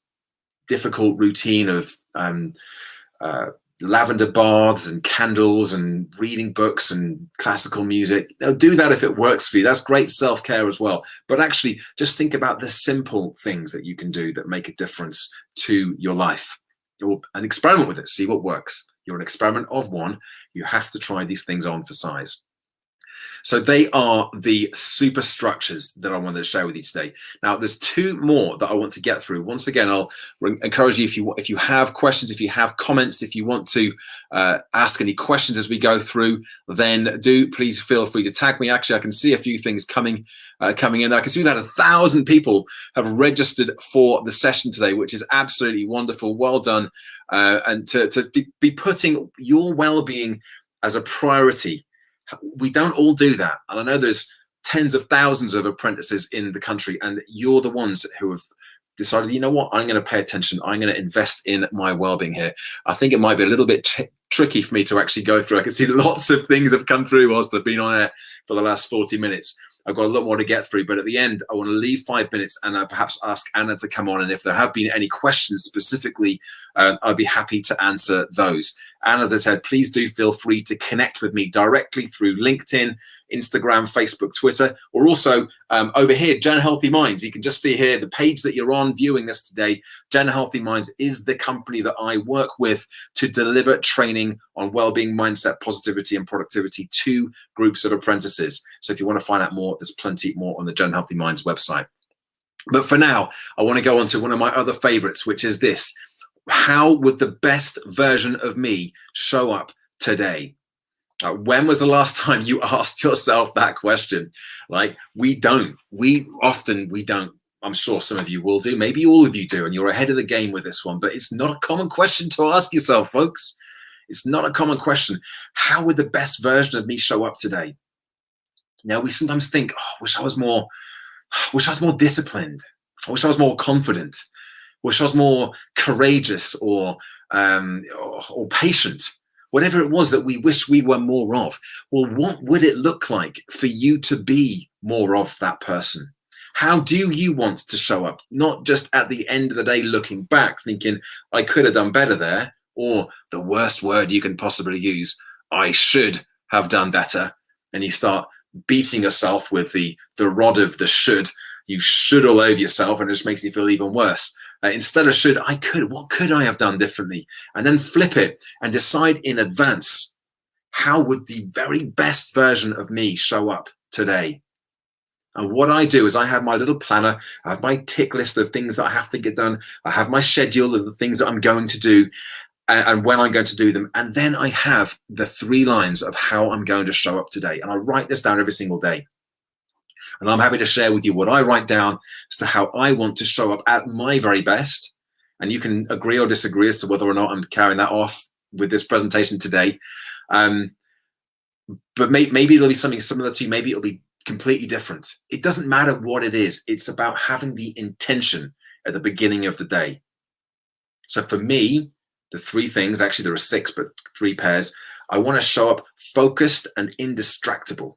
difficult routine of lavender baths and candles and reading books and classical music. Do that if it works for you. That's great self-care as well. But actually, just think about the simple things that you can do that make a difference to your life. And experiment with it. See what works. You're an experiment of one. You have to try these things on for size. So they are the superstructures that I wanted to share with you today. Now, there's 2 more that I want to get through. Once again, I'll encourage you, if you have questions, if you have comments, if you want to ask any questions as we go through, then do please feel free to tag me. Actually, I can see a few things coming in there. I can see that 1,000 people have registered for the session today, which is absolutely wonderful. Well done. And to be putting your well-being as a priority. We don't all do that. And I know there's tens of thousands of apprentices in the country, and you're the ones who have decided, you know what, I'm going to pay attention. I'm going to invest in my well-being here. I think it might be a little bit tricky for me to actually go through. I can see lots of things have come through whilst I've been on air for the last 40 minutes. I've got a lot more to get through, but at the end, I want to leave 5 minutes and perhaps ask Anna to come on. And if there have been any questions specifically I'd be happy to answer those. And as I said, please do feel free to connect with me directly through LinkedIn, Instagram, Facebook, Twitter, or also over here, Gen Healthy Minds. You can just see here the page that you're on viewing this today. Gen Healthy Minds is the company that I work with to deliver training on well-being, mindset, positivity, and productivity to groups of apprentices. So if you want to find out more, there's plenty more on the Gen Healthy Minds website. But for now, I want to go on to one of my other favorites, which is this. How would the best version of me show up today? When was the last time you asked yourself that question? Like, we don't. We don't. I'm sure some of you will do. Maybe all of you do, and you're ahead of the game with this one. But it's not a common question to ask yourself, folks. It's not a common question. How would the best version of me show up today? Now, we sometimes think, oh, I wish I was more disciplined. I wish I was more confident. Wish I was more courageous or patient, whatever it was that we wish we were more of. Well, what would it look like for you to be more of that person? How do you want to show up? Not just at the end of the day looking back thinking, I could have done better there, or the worst word you can possibly use, I should have done better. And you start beating yourself with the rod of the should. You should all over yourself, and it just makes you feel even worse. Instead of should, I could. What could I have done differently? And then flip it and decide in advance, how would the very best version of me show up today? And what I do is I have my little planner. I have my tick list of things that I have to get done. I have my schedule of the things that I'm going to do and when I'm going to do them. And then I have the 3 lines of how I'm going to show up today. And I write this down every single day. And I'm happy to share with you what I write down as to how I want to show up at my very best. And you can agree or disagree as to whether or not I'm carrying that off with this presentation today. But maybe it'll be something similar to you. Maybe it'll be completely different. It doesn't matter what it is. It's about having the intention at the beginning of the day. So for me, the 3 things, actually there are 6, but 3 pairs. I want to show up focused and indistractable.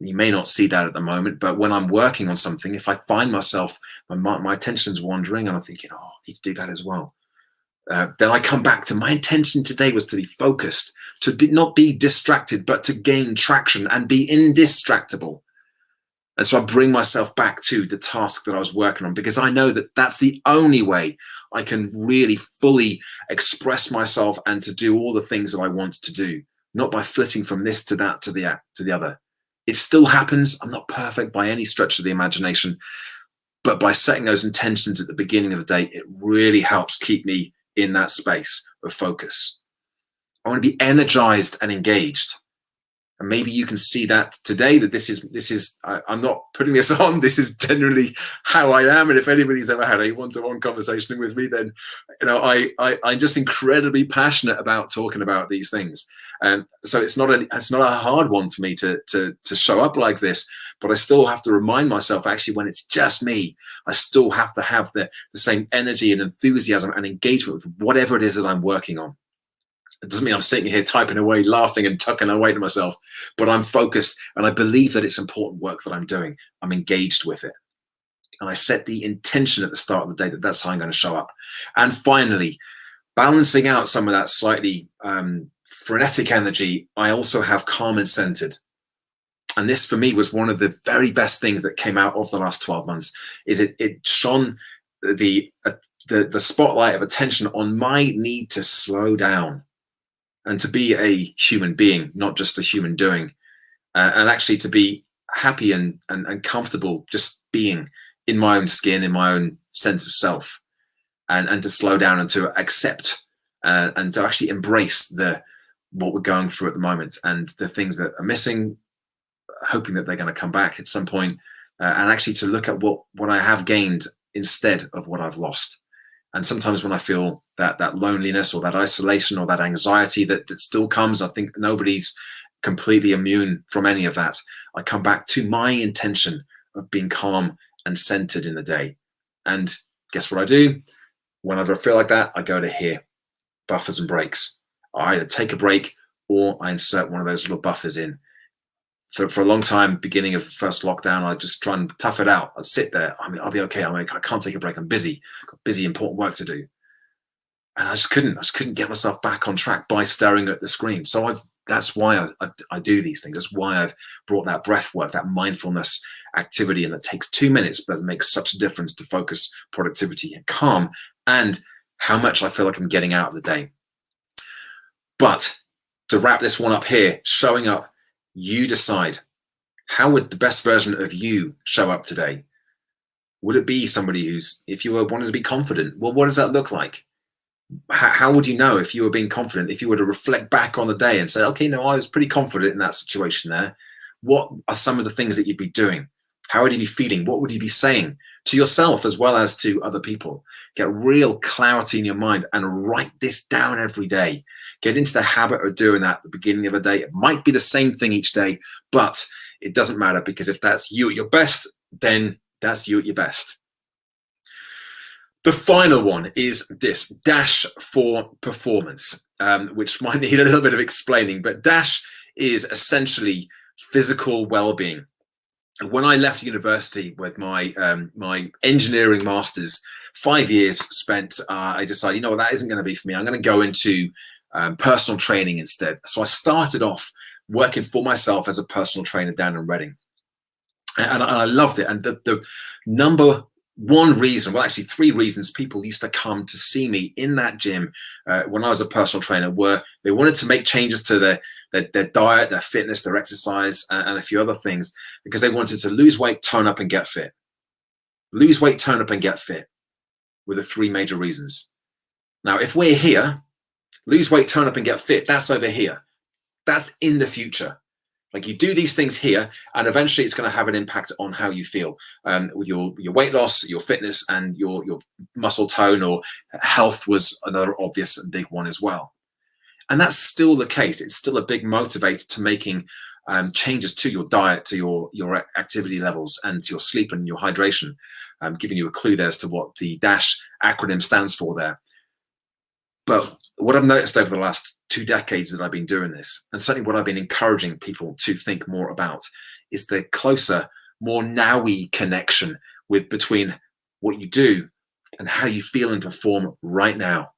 You may not see that at the moment, but when I'm working on something, if I find myself, my attention's wandering and I'm thinking, oh, I need to do that as well. Then I come back to my intention today was to be focused, not be distracted, but to gain traction and be indistractable. And so I bring myself back to the task that I was working on, because I know that that's the only way I can really fully express myself and to do all the things that I want to do, not by flitting from this to that to the other. It still happens. I'm not perfect by any stretch of the imagination, but by setting those intentions at the beginning of the day, it really helps keep me in that space of focus. I want to be energized and engaged. And maybe you can see that today, that this is I'm not putting this on. This is generally how I am. And if anybody's ever had a one-to-one conversation with me, then I'm just incredibly passionate about talking about these things. And so it's not a hard one for me to show up like this, but I still have to remind myself, actually, when it's just me, I still have to have the same energy and enthusiasm and engagement with whatever it is that I'm working on. It doesn't mean I'm sitting here typing away, laughing and tucking away to myself, but I'm focused and I believe that it's important work that I'm doing. I'm engaged with it. And I set the intention at the start of the day that that's how I'm going to show up. And finally, balancing out some of that slightly frenetic energy, I also have calm and centered. And this for me was one of the very best things that came out of the last 12 months, is it shone the spotlight of attention on my need to slow down and to be a human being, not just a human doing, and actually to be happy and comfortable just being in my own skin, in my own sense of self, and to slow down and to accept and to actually embrace what we're going through at the moment and the things that are missing, hoping that they're going to come back at some point, and actually to look at what I have gained instead of what I've lost. And sometimes when I feel that loneliness or that isolation or that anxiety that still comes, I think nobody's completely immune from any of that. I come back to my intention of being calm and centered in the day. And guess what I do? Whenever I feel like that, I go to here, buffers and breaks. I either take a break or I insert one of those little buffers in. For a long time, beginning of the first lockdown, I just try and tough it out. I'd sit there. I mean, I'll be okay. I can't take a break. I'm busy. Got busy, important work to do. And I just couldn't get myself back on track by staring at the screen. So that's why I do these things. That's why I've brought that breath work, that mindfulness activity, and it takes 2 minutes, but it makes such a difference to focus, productivity, and calm, and how much I feel like I'm getting out of the day. But to wrap this one up here, showing up, you decide. How would the best version of you show up today? Would it be somebody who's, if you were wanting to be confident, well, what does that look like? How would you know if you were being confident, if you were to reflect back on the day and say, okay, no, I was pretty confident in that situation there. What are some of the things that you'd be doing? How would you be feeling? What would you be saying to yourself as well as to other people? Get real clarity in your mind and write this down every day. Get into the habit of doing that at the beginning of the day. It might be the same thing each day, but it doesn't matter, because if that's you at your best, then that's you at your best. The final one is this, dash for performance, which might need a little bit of explaining, but dash is essentially physical well-being. When I left university with my my engineering masters, 5 years spent, I decided, you know what, that isn't going to be for me. I'm going to go into personal training instead. So I started off working for myself as a personal trainer down in Reading, and I loved it. And the number one reason, well, actually 3 reasons people used to come to see me in that gym when I was a personal trainer were they wanted to make changes to their diet, their fitness, their exercise, and a few other things, because they wanted to lose weight, tone up, and get fit. Lose weight, tone up, and get fit were the 3 major reasons. Now, if we're here, lose weight, tone up, and get fit, that's over here. That's in the future. Like, you do these things here, and eventually it's going to have an impact on how you feel with your weight loss, your fitness, and your muscle tone, or health was another obvious and big one as well. And that's still the case. It's still a big motivator to making changes to your diet, to your activity levels, and to your sleep and your hydration. Giving you a clue there as to what the DASH acronym stands for there. But what I've noticed over the last 2 decades that I've been doing this, and certainly what I've been encouraging people to think more about, is the closer, more now-y connection between what you do and how you feel and perform right now.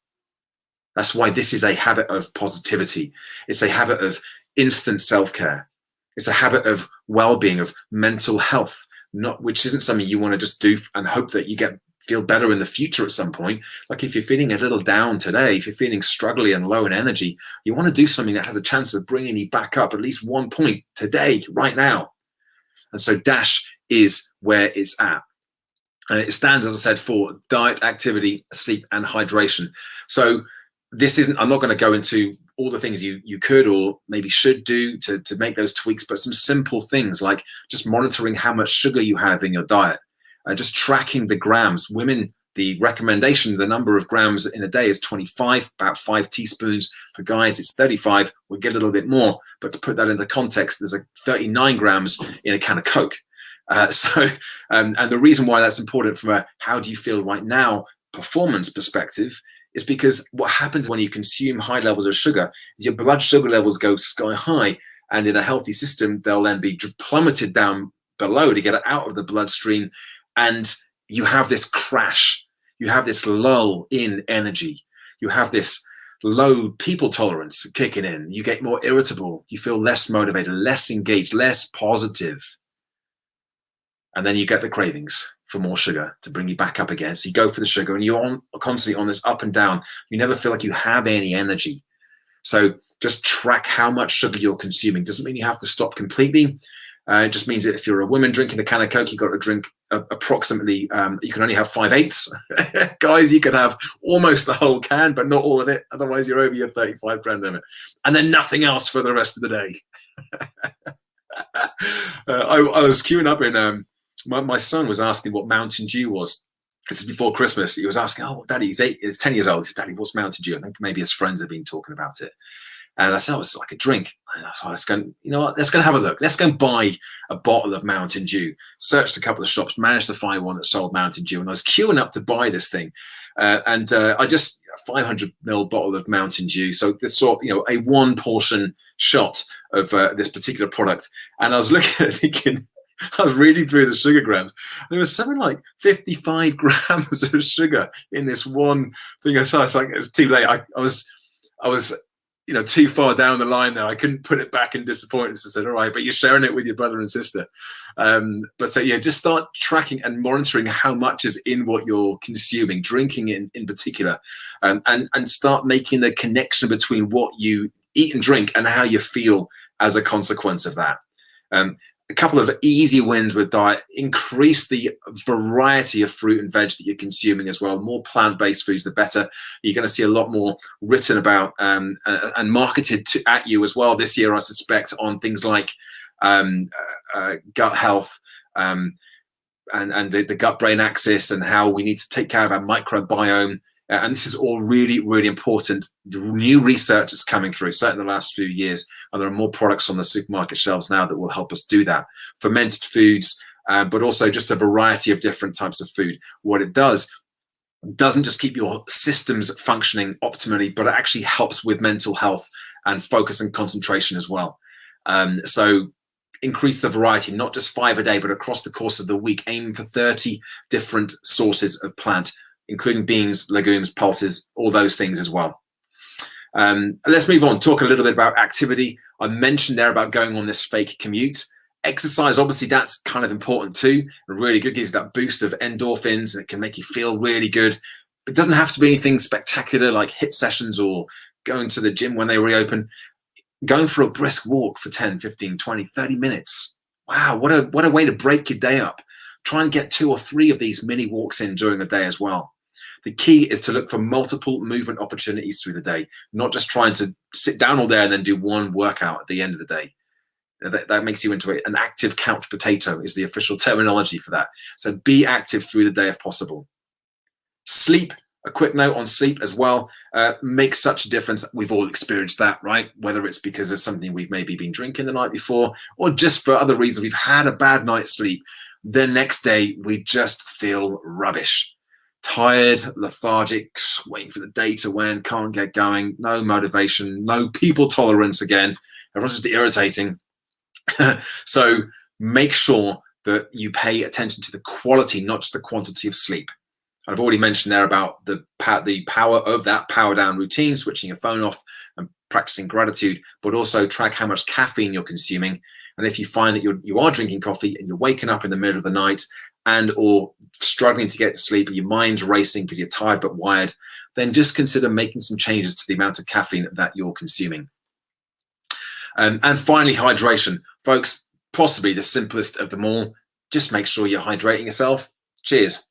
That's why this is a habit of positivity. It's a habit of instant self-care. It's a habit of well-being, of mental health, which isn't something you want to just do and hope that you feel better in the future at some point. Like, if you're feeling a little down today, if you're feeling struggly and low in energy, you want to do something that has a chance of bringing you back up at least 1 point today, right now. And so DASH is where it's at. And it stands, as I said, for diet, activity, sleep, and hydration. So this isn't, I'm not going to go into all the things you could or maybe should do to make those tweaks, but some simple things like just monitoring how much sugar you have in your diet, just tracking the grams. Women, the recommendation, the number of grams in a day is 25, about 5 teaspoons. For guys, it's 35. We'll get a little bit more, but to put that into context, there's 39 grams in a can of Coke. And the reason why that's important from a how do you feel right now performance perspective is because what happens when you consume high levels of sugar is your blood sugar levels go sky high, and in a healthy system, they'll then be plummeted down below to get it out of the bloodstream, and you have this crash. You have this lull in energy. You have this low people tolerance kicking in. You get more irritable. You feel less motivated, less engaged, less positive. And then you get the cravings for more sugar to bring you back up again. So you go for the sugar, and you're constantly on this up and down. You never feel like you have any energy. So just track how much sugar you're consuming. Doesn't mean you have to stop completely. It just means that if you're a woman drinking a can of Coke, you've got to drink approximately, you can only have 5/8. Guys, you can have almost the whole can, but not all of it. Otherwise, you're over your 35 gram limit. And then nothing else for the rest of the day. I was queuing up in, my son was asking what Mountain Dew was. This is before Christmas. He was asking, oh, Daddy, he's 10 years old. He said, Daddy, what's Mountain Dew? I think maybe his friends have been talking about it. And I said, oh, it's like a drink. And I thought, let's go, you know what, let's go have a look. Let's go buy a bottle of Mountain Dew. Searched a couple of shops, managed to find one that sold Mountain Dew. And I was queuing up to buy this thing. I just, 500 ml bottle of Mountain Dew. So this sort, a 1 portion shot of this particular product. And I was looking at it thinking, I was reading through the sugar grams. There was something like 55 grams of sugar in this one thing. So it's like, it was too late. I was, too far down the line there. I couldn't put it back in disappointment. So I said, all right, but you're sharing it with your brother and sister. Just start tracking and monitoring how much is in what you're consuming, drinking in particular, and start making the connection between what you eat and drink and how you feel as a consequence of that. A couple of easy wins with diet: increase the variety of fruit and veg that you're consuming as well. More plant-based foods, the better. You're going to see a lot more written about and marketed at you as well this year, I suspect, on things like gut health and the gut-brain axis, and how we need to take care of our microbiome. And this is all really, really important. The new research is coming through, certainly in the last few years, and there are more products on the supermarket shelves now that will help us do that. Fermented foods, but also just a variety of different types of food. What it doesn't just keep your systems functioning optimally, but it actually helps with mental health and focus and concentration as well. So increase the variety, not just 5 a day, but across the course of the week. Aim for 30 different sources of plant, including beans, legumes, pulses, all those things as well. Let's move on, talk a little bit about activity. I mentioned there about going on this fake commute. Exercise, obviously, that's kind of important too. Really good, gives you that boost of endorphins, and it can make you feel really good. It doesn't have to be anything spectacular like HIIT sessions or going to the gym when they reopen. Going for a brisk walk for 10, 15, 20, 30 minutes. Wow, what a way to break your day up. Try and get 2 or 3 of these mini walks in during the day as well. The key is to look for multiple movement opportunities through the day, not just trying to sit down all day and then do one workout at the end of the day. That makes you into an active couch potato is the official terminology for that. So be active through the day if possible. Sleep, a quick note on sleep as well, makes such a difference. We've all experienced that, right? Whether it's because of something we've maybe been drinking the night before, or just for other reasons, we've had a bad night's sleep. The next day, we just feel rubbish. Tired, lethargic, waiting for the day to end, can't get going, no motivation, no people tolerance again. Everyone's just irritating. So make sure that you pay attention to the quality, not just the quantity of sleep. I've already mentioned there about the power of that power down routine, switching your phone off and practicing gratitude, but also track how much caffeine you're consuming. And if you find that you are drinking coffee and you're waking up in the middle of the night and or struggling to get to sleep, or your mind's racing because you're tired but wired, then just consider making some changes to the amount of caffeine that you're consuming. And finally, hydration. Folks, possibly the simplest of them all. Just make sure you're hydrating yourself. Cheers.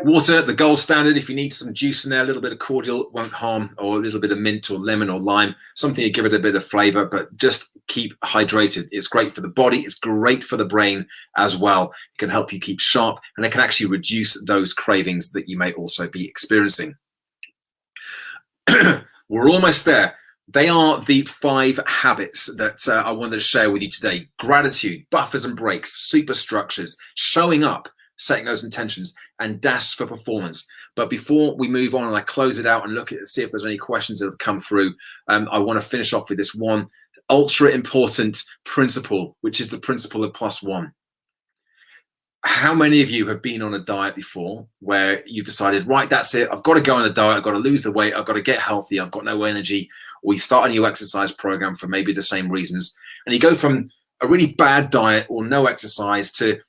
Water, the gold standard. If you need some juice in there, a little bit of cordial won't harm, or a little bit of mint or lemon or lime, something to give it a bit of flavor, but just keep hydrated. It's great for the body. It's great for the brain as well. It can help you keep sharp, and it can actually reduce those cravings that you may also be experiencing. We're almost there. They are the 5 habits that I wanted to share with you today. Gratitude, buffers and breaks, superstructures, showing up, setting those intentions, and dash for performance. But before we move on and I close it out and see if there's any questions that have come through, I want to finish off with this one ultra important principle, which is the principle of +1. How many of you have been on a diet before where you've decided, right, that's it, I've got to go on a diet, I've got to lose the weight, I've got to get healthy, I've got no energy, or you start a new exercise program for maybe the same reasons, and you go from a really bad diet or no exercise to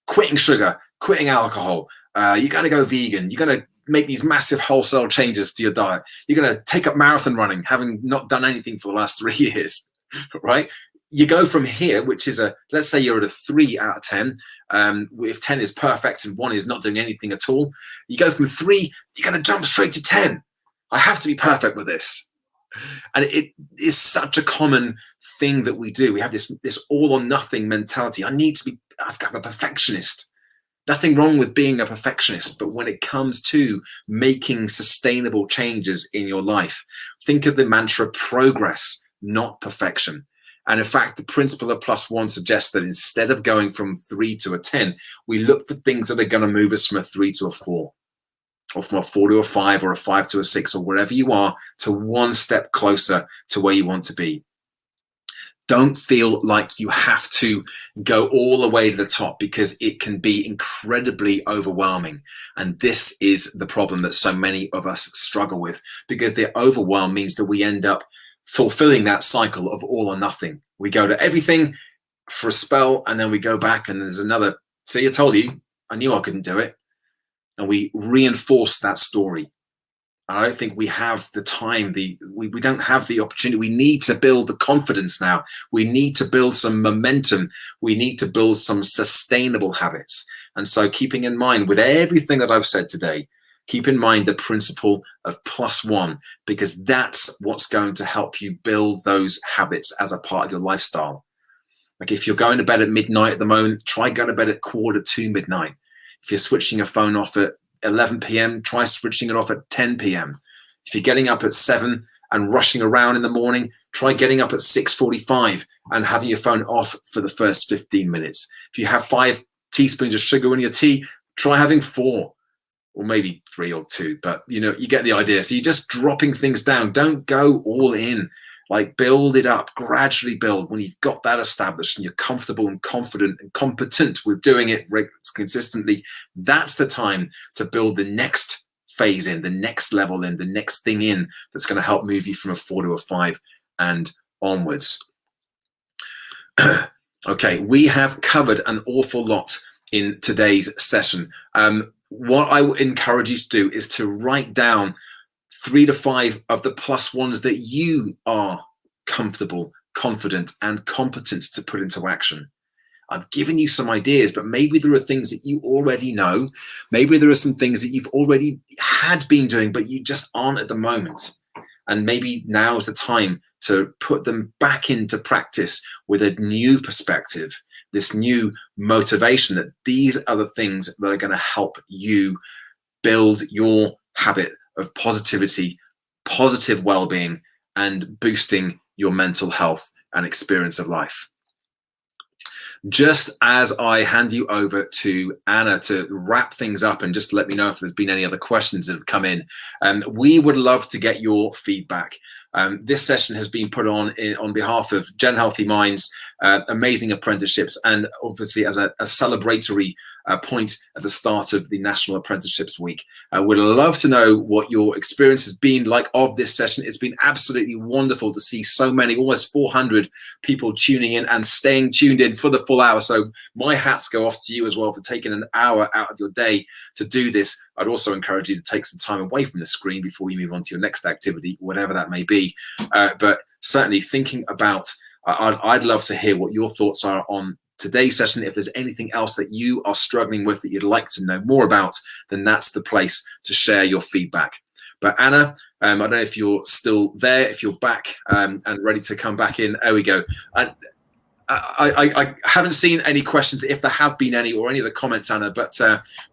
quitting sugar, quitting alcohol, you're going to go vegan, you're going to make these massive wholesale changes to your diet, you're going to take up marathon running, having not done anything for the last 3 years, right? You go from here, which is let's say you're at a 3 out of 10. If 10 is perfect and 1 is not doing anything at all, you go from 3, you're going to jump straight to 10. I have to be perfect with this. And it is such a common thing that we do. We have this all or nothing mentality. I'm a perfectionist. Nothing wrong with being a perfectionist, but when it comes to making sustainable changes in your life, think of the mantra progress, not perfection. And in fact, the principle of +1 suggests that instead of going from 3 to a 10, we look for things that are going to move us from a 3 to a 4, or from a 4 to a 5, or a 5 to a 6, or wherever you are, to one step closer to where you want to be. Don't feel like you have to go all the way to the top, because it can be incredibly overwhelming. And this is the problem that so many of us struggle with, because the overwhelm means that we end up fulfilling that cycle of all or nothing. We go to everything for a spell, and then we go back and there's another, see, I told you, I knew I couldn't do it. And we reinforce that story. I don't think we have the time, we don't have the opportunity. We need to build the confidence now. We need to build some momentum. We need to build some sustainable habits. And so, keeping in mind with everything that I've said today, keep in mind the principle of +1, because that's what's going to help you build those habits as a part of your lifestyle. Like, if you're going to bed at midnight at the moment, try going to bed at 1:45 midnight. If you're switching your phone off at 11 p.m, try switching it off at 10 p.m. If you're getting up at 7 and rushing around in the morning, try getting up at 6:45 and having your phone off for the first 15 minutes. If you have 5 teaspoons of sugar in your tea, try having 4, or maybe 3 or 2, but you get the idea. So you're just dropping things down. Don't go all in. Like, build it up, gradually build. When you've got that established and you're comfortable and confident and competent with doing it consistently, that's the time to build the next phase in, the next level in, the next thing in that's going to help move you from a 4 to a 5 and onwards. Okay, we have covered an awful lot in today's session. What I would encourage you to do is to write down 3 to 5 of the +1s that you are comfortable, confident, and competent to put into action. I've given you some ideas, but maybe there are things that you already know. Maybe there are some things that you've already had been doing, but you just aren't at the moment. And maybe now is the time to put them back into practice with a new perspective, this new motivation that these are the things that are going to help you build your habit of positivity, positive well-being, and boosting your mental health and experience of life. Just as I hand you over to Anna to wrap things up and just let me know if there's been any other questions that have come in, we would love to get your feedback. This session has been put on behalf of Gen Healthy Minds, Amazing Apprenticeships, and obviously as a celebratory point at the start of the National Apprenticeships Week. We'd love to know what your experience has been like of this session. It's been absolutely wonderful to see so many, almost 400 people tuning in and staying tuned in for the full hour. So my hats go off to you as well for taking an hour out of your day to do this. I'd also encourage you to take some time away from the screen before you move on to your next activity, whatever that may be. But certainly thinking about, I'd love to hear what your thoughts are on today's session. If there's anything else that you are struggling with that you'd like to know more about, then that's the place to share your feedback. But Anna, I don't know if you're still there, if you're back and ready to come back in. There we go. And I haven't seen any questions, if there have been any, or any of the comments, Anna, but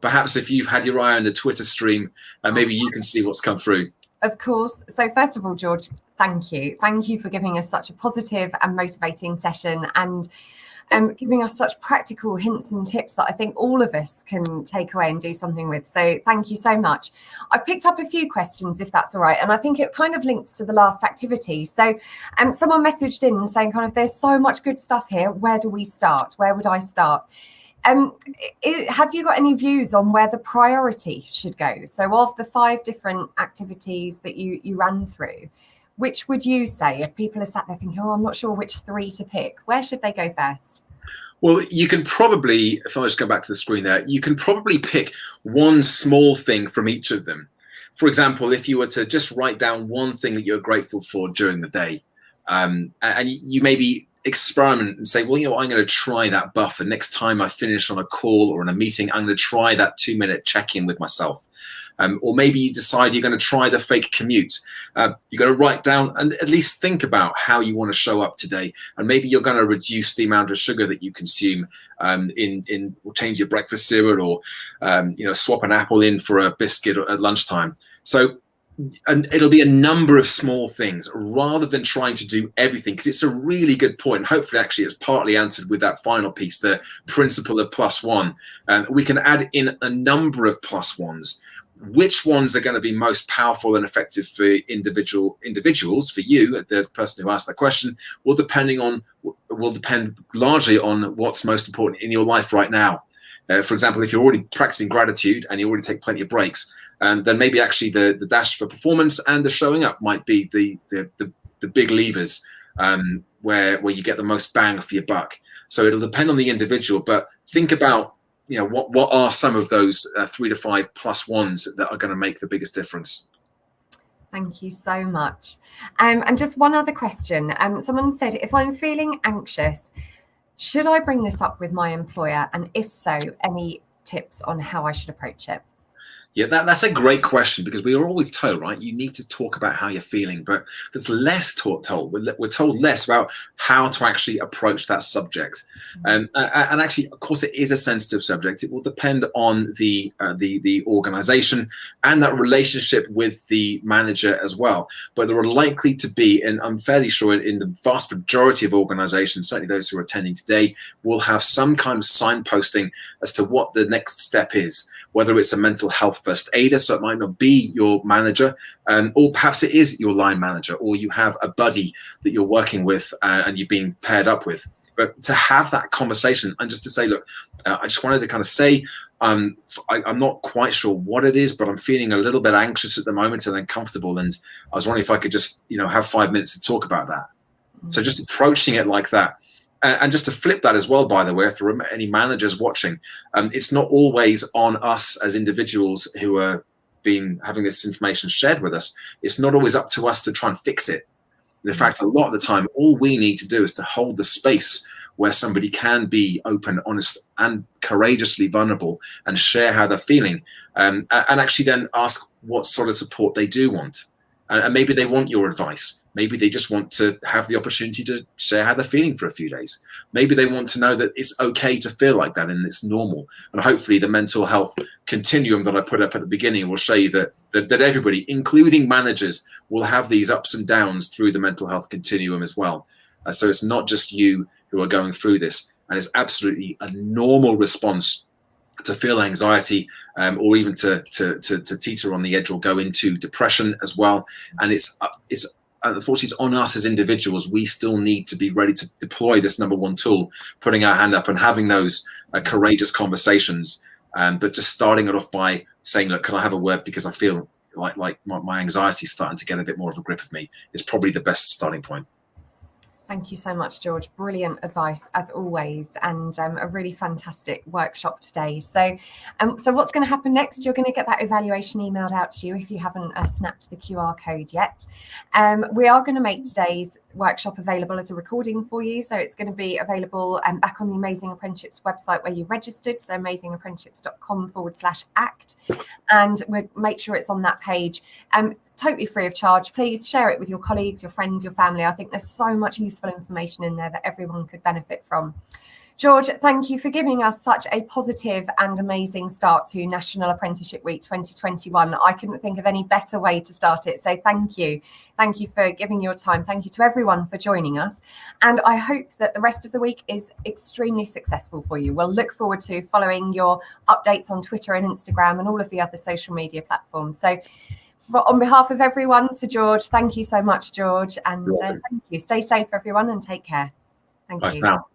perhaps if you've had your eye on the Twitter stream, maybe you can see what's come through. Of course. So first of all, George, thank you. Thank you for giving us such a positive and motivating session, and giving us such practical hints and tips that I think all of us can take away and do something with. So thank you so much. I've picked up a few questions, if that's all right, and I think it kind of links to the last activity. So someone messaged in saying kind of, there's so much good stuff here. Where do we start? Where would I start? Have you got any views on where the priority should go? So of the 5 different activities that you ran through, which would you say, if people are sat there thinking, oh, I'm not sure which 3 to pick, where should they go first? Well, you can probably, if I just go back to the screen there, you can probably pick one small thing from each of them. For example, if you were to just write down one thing that you're grateful for during the day, and you maybe experiment and say, well, I'm going to try that buffer. Next time I finish on a call or in a meeting, I'm going to try that 2-minute check-in with myself. Or maybe you decide you're going to try the fake commute. You're going to write down and at least think about how you want to show up today. And maybe you're going to reduce the amount of sugar that you consume or change your breakfast cereal, or swap an apple in for a biscuit at lunchtime. So, and it'll be a number of small things rather than trying to do everything, because it's a really good point. Hopefully, actually, it's partly answered with that final piece, the principle of +1. We can add in a number of +1s. which ones are going to be most powerful and effective for individuals, for you, the person who asked that question, will depend largely on what's most important in your life right now. For example, if you're already practicing gratitude and you already take plenty of breaks, then maybe actually the dash for performance and the showing up might be the big levers where you get the most bang for your buck. So it'll depend on the individual, but think about, what are some of those 3 to 5 plus ones that are going to make the biggest difference. Thank you so much. And just one other question. Someone said, if I'm feeling anxious, should I bring this up with my employer? And if so, any tips on how I should approach it? Yeah, that's a great question, because we are always told, right, you need to talk about how you're feeling, but there's less told. We're told less about how to actually approach that subject. And actually, of course, it is a sensitive subject. It will depend on the organization and that relationship with the manager as well. But there are likely to be, and I'm fairly sure in the vast majority of organizations, certainly those who are attending today, will have some kind of signposting as to what the next step is. Whether it's a mental health first aider, so it might not be your manager, or perhaps it is your line manager, or you have a buddy that you're working with and you've been paired up with. But to have that conversation and just to say, look, I just wanted to kind of say, I'm not quite sure what it is, but I'm feeling a little bit anxious at the moment and uncomfortable. And I was wondering if I could just, have 5 minutes to talk about that. So just approaching it like that. And just to flip that as well, by the way, if there are any managers watching, it's not always on us as individuals who are having this information shared with us. It's not always up to us to try and fix it. In fact, a lot of the time, all we need to do is to hold the space where somebody can be open, honest, and courageously vulnerable and share how they're feeling, and actually then ask what sort of support they do want. And maybe they want your advice. Maybe they just want to have the opportunity to share how they're feeling for a few days. Maybe they want to know that it's okay to feel like that and it's normal. And hopefully the mental health continuum that I put up at the beginning will show you that everybody, including managers, will have these ups and downs through the mental health continuum as well. So it's not just you who are going through this. And it's absolutely a normal response to feel anxiety, or even to teeter on the edge or go into depression as well. And it's unfortunately, it's on us as individuals. We still need to be ready to deploy this number one tool, putting our hand up and having those courageous conversations. But just starting it off by saying, look, can I have a word, because I feel like my anxiety is starting to get a bit more of a grip of me, is probably the best starting point. Thank you so much, George. Brilliant advice as always, and a really fantastic workshop today. So what's going to happen next? You're going to get that evaluation emailed out to you if you haven't snapped the QR code yet. We are going to make today's workshop available as a recording for you. So it's going to be available back on the Amazing Apprenticeships website where you registered, so amazingapprenticeships.com/act, and we'll make sure it's on that page. Totally free of charge. Please share it with your colleagues, your friends, your family. I think there's so much useful information in there that everyone could benefit from. George, thank you for giving us such a positive and amazing start to National Apprenticeship Week 2021. I couldn't think of any better way to start it. So thank you. Thank you for giving your time. Thank you to everyone for joining us. And I hope that the rest of the week is extremely successful for you. We'll look forward to following your updates on Twitter and Instagram and all of the other social media platforms. So on behalf of everyone, to George, thank you so much, George. And thank you. Stay safe, everyone, and take care. Thank you. Bye for now.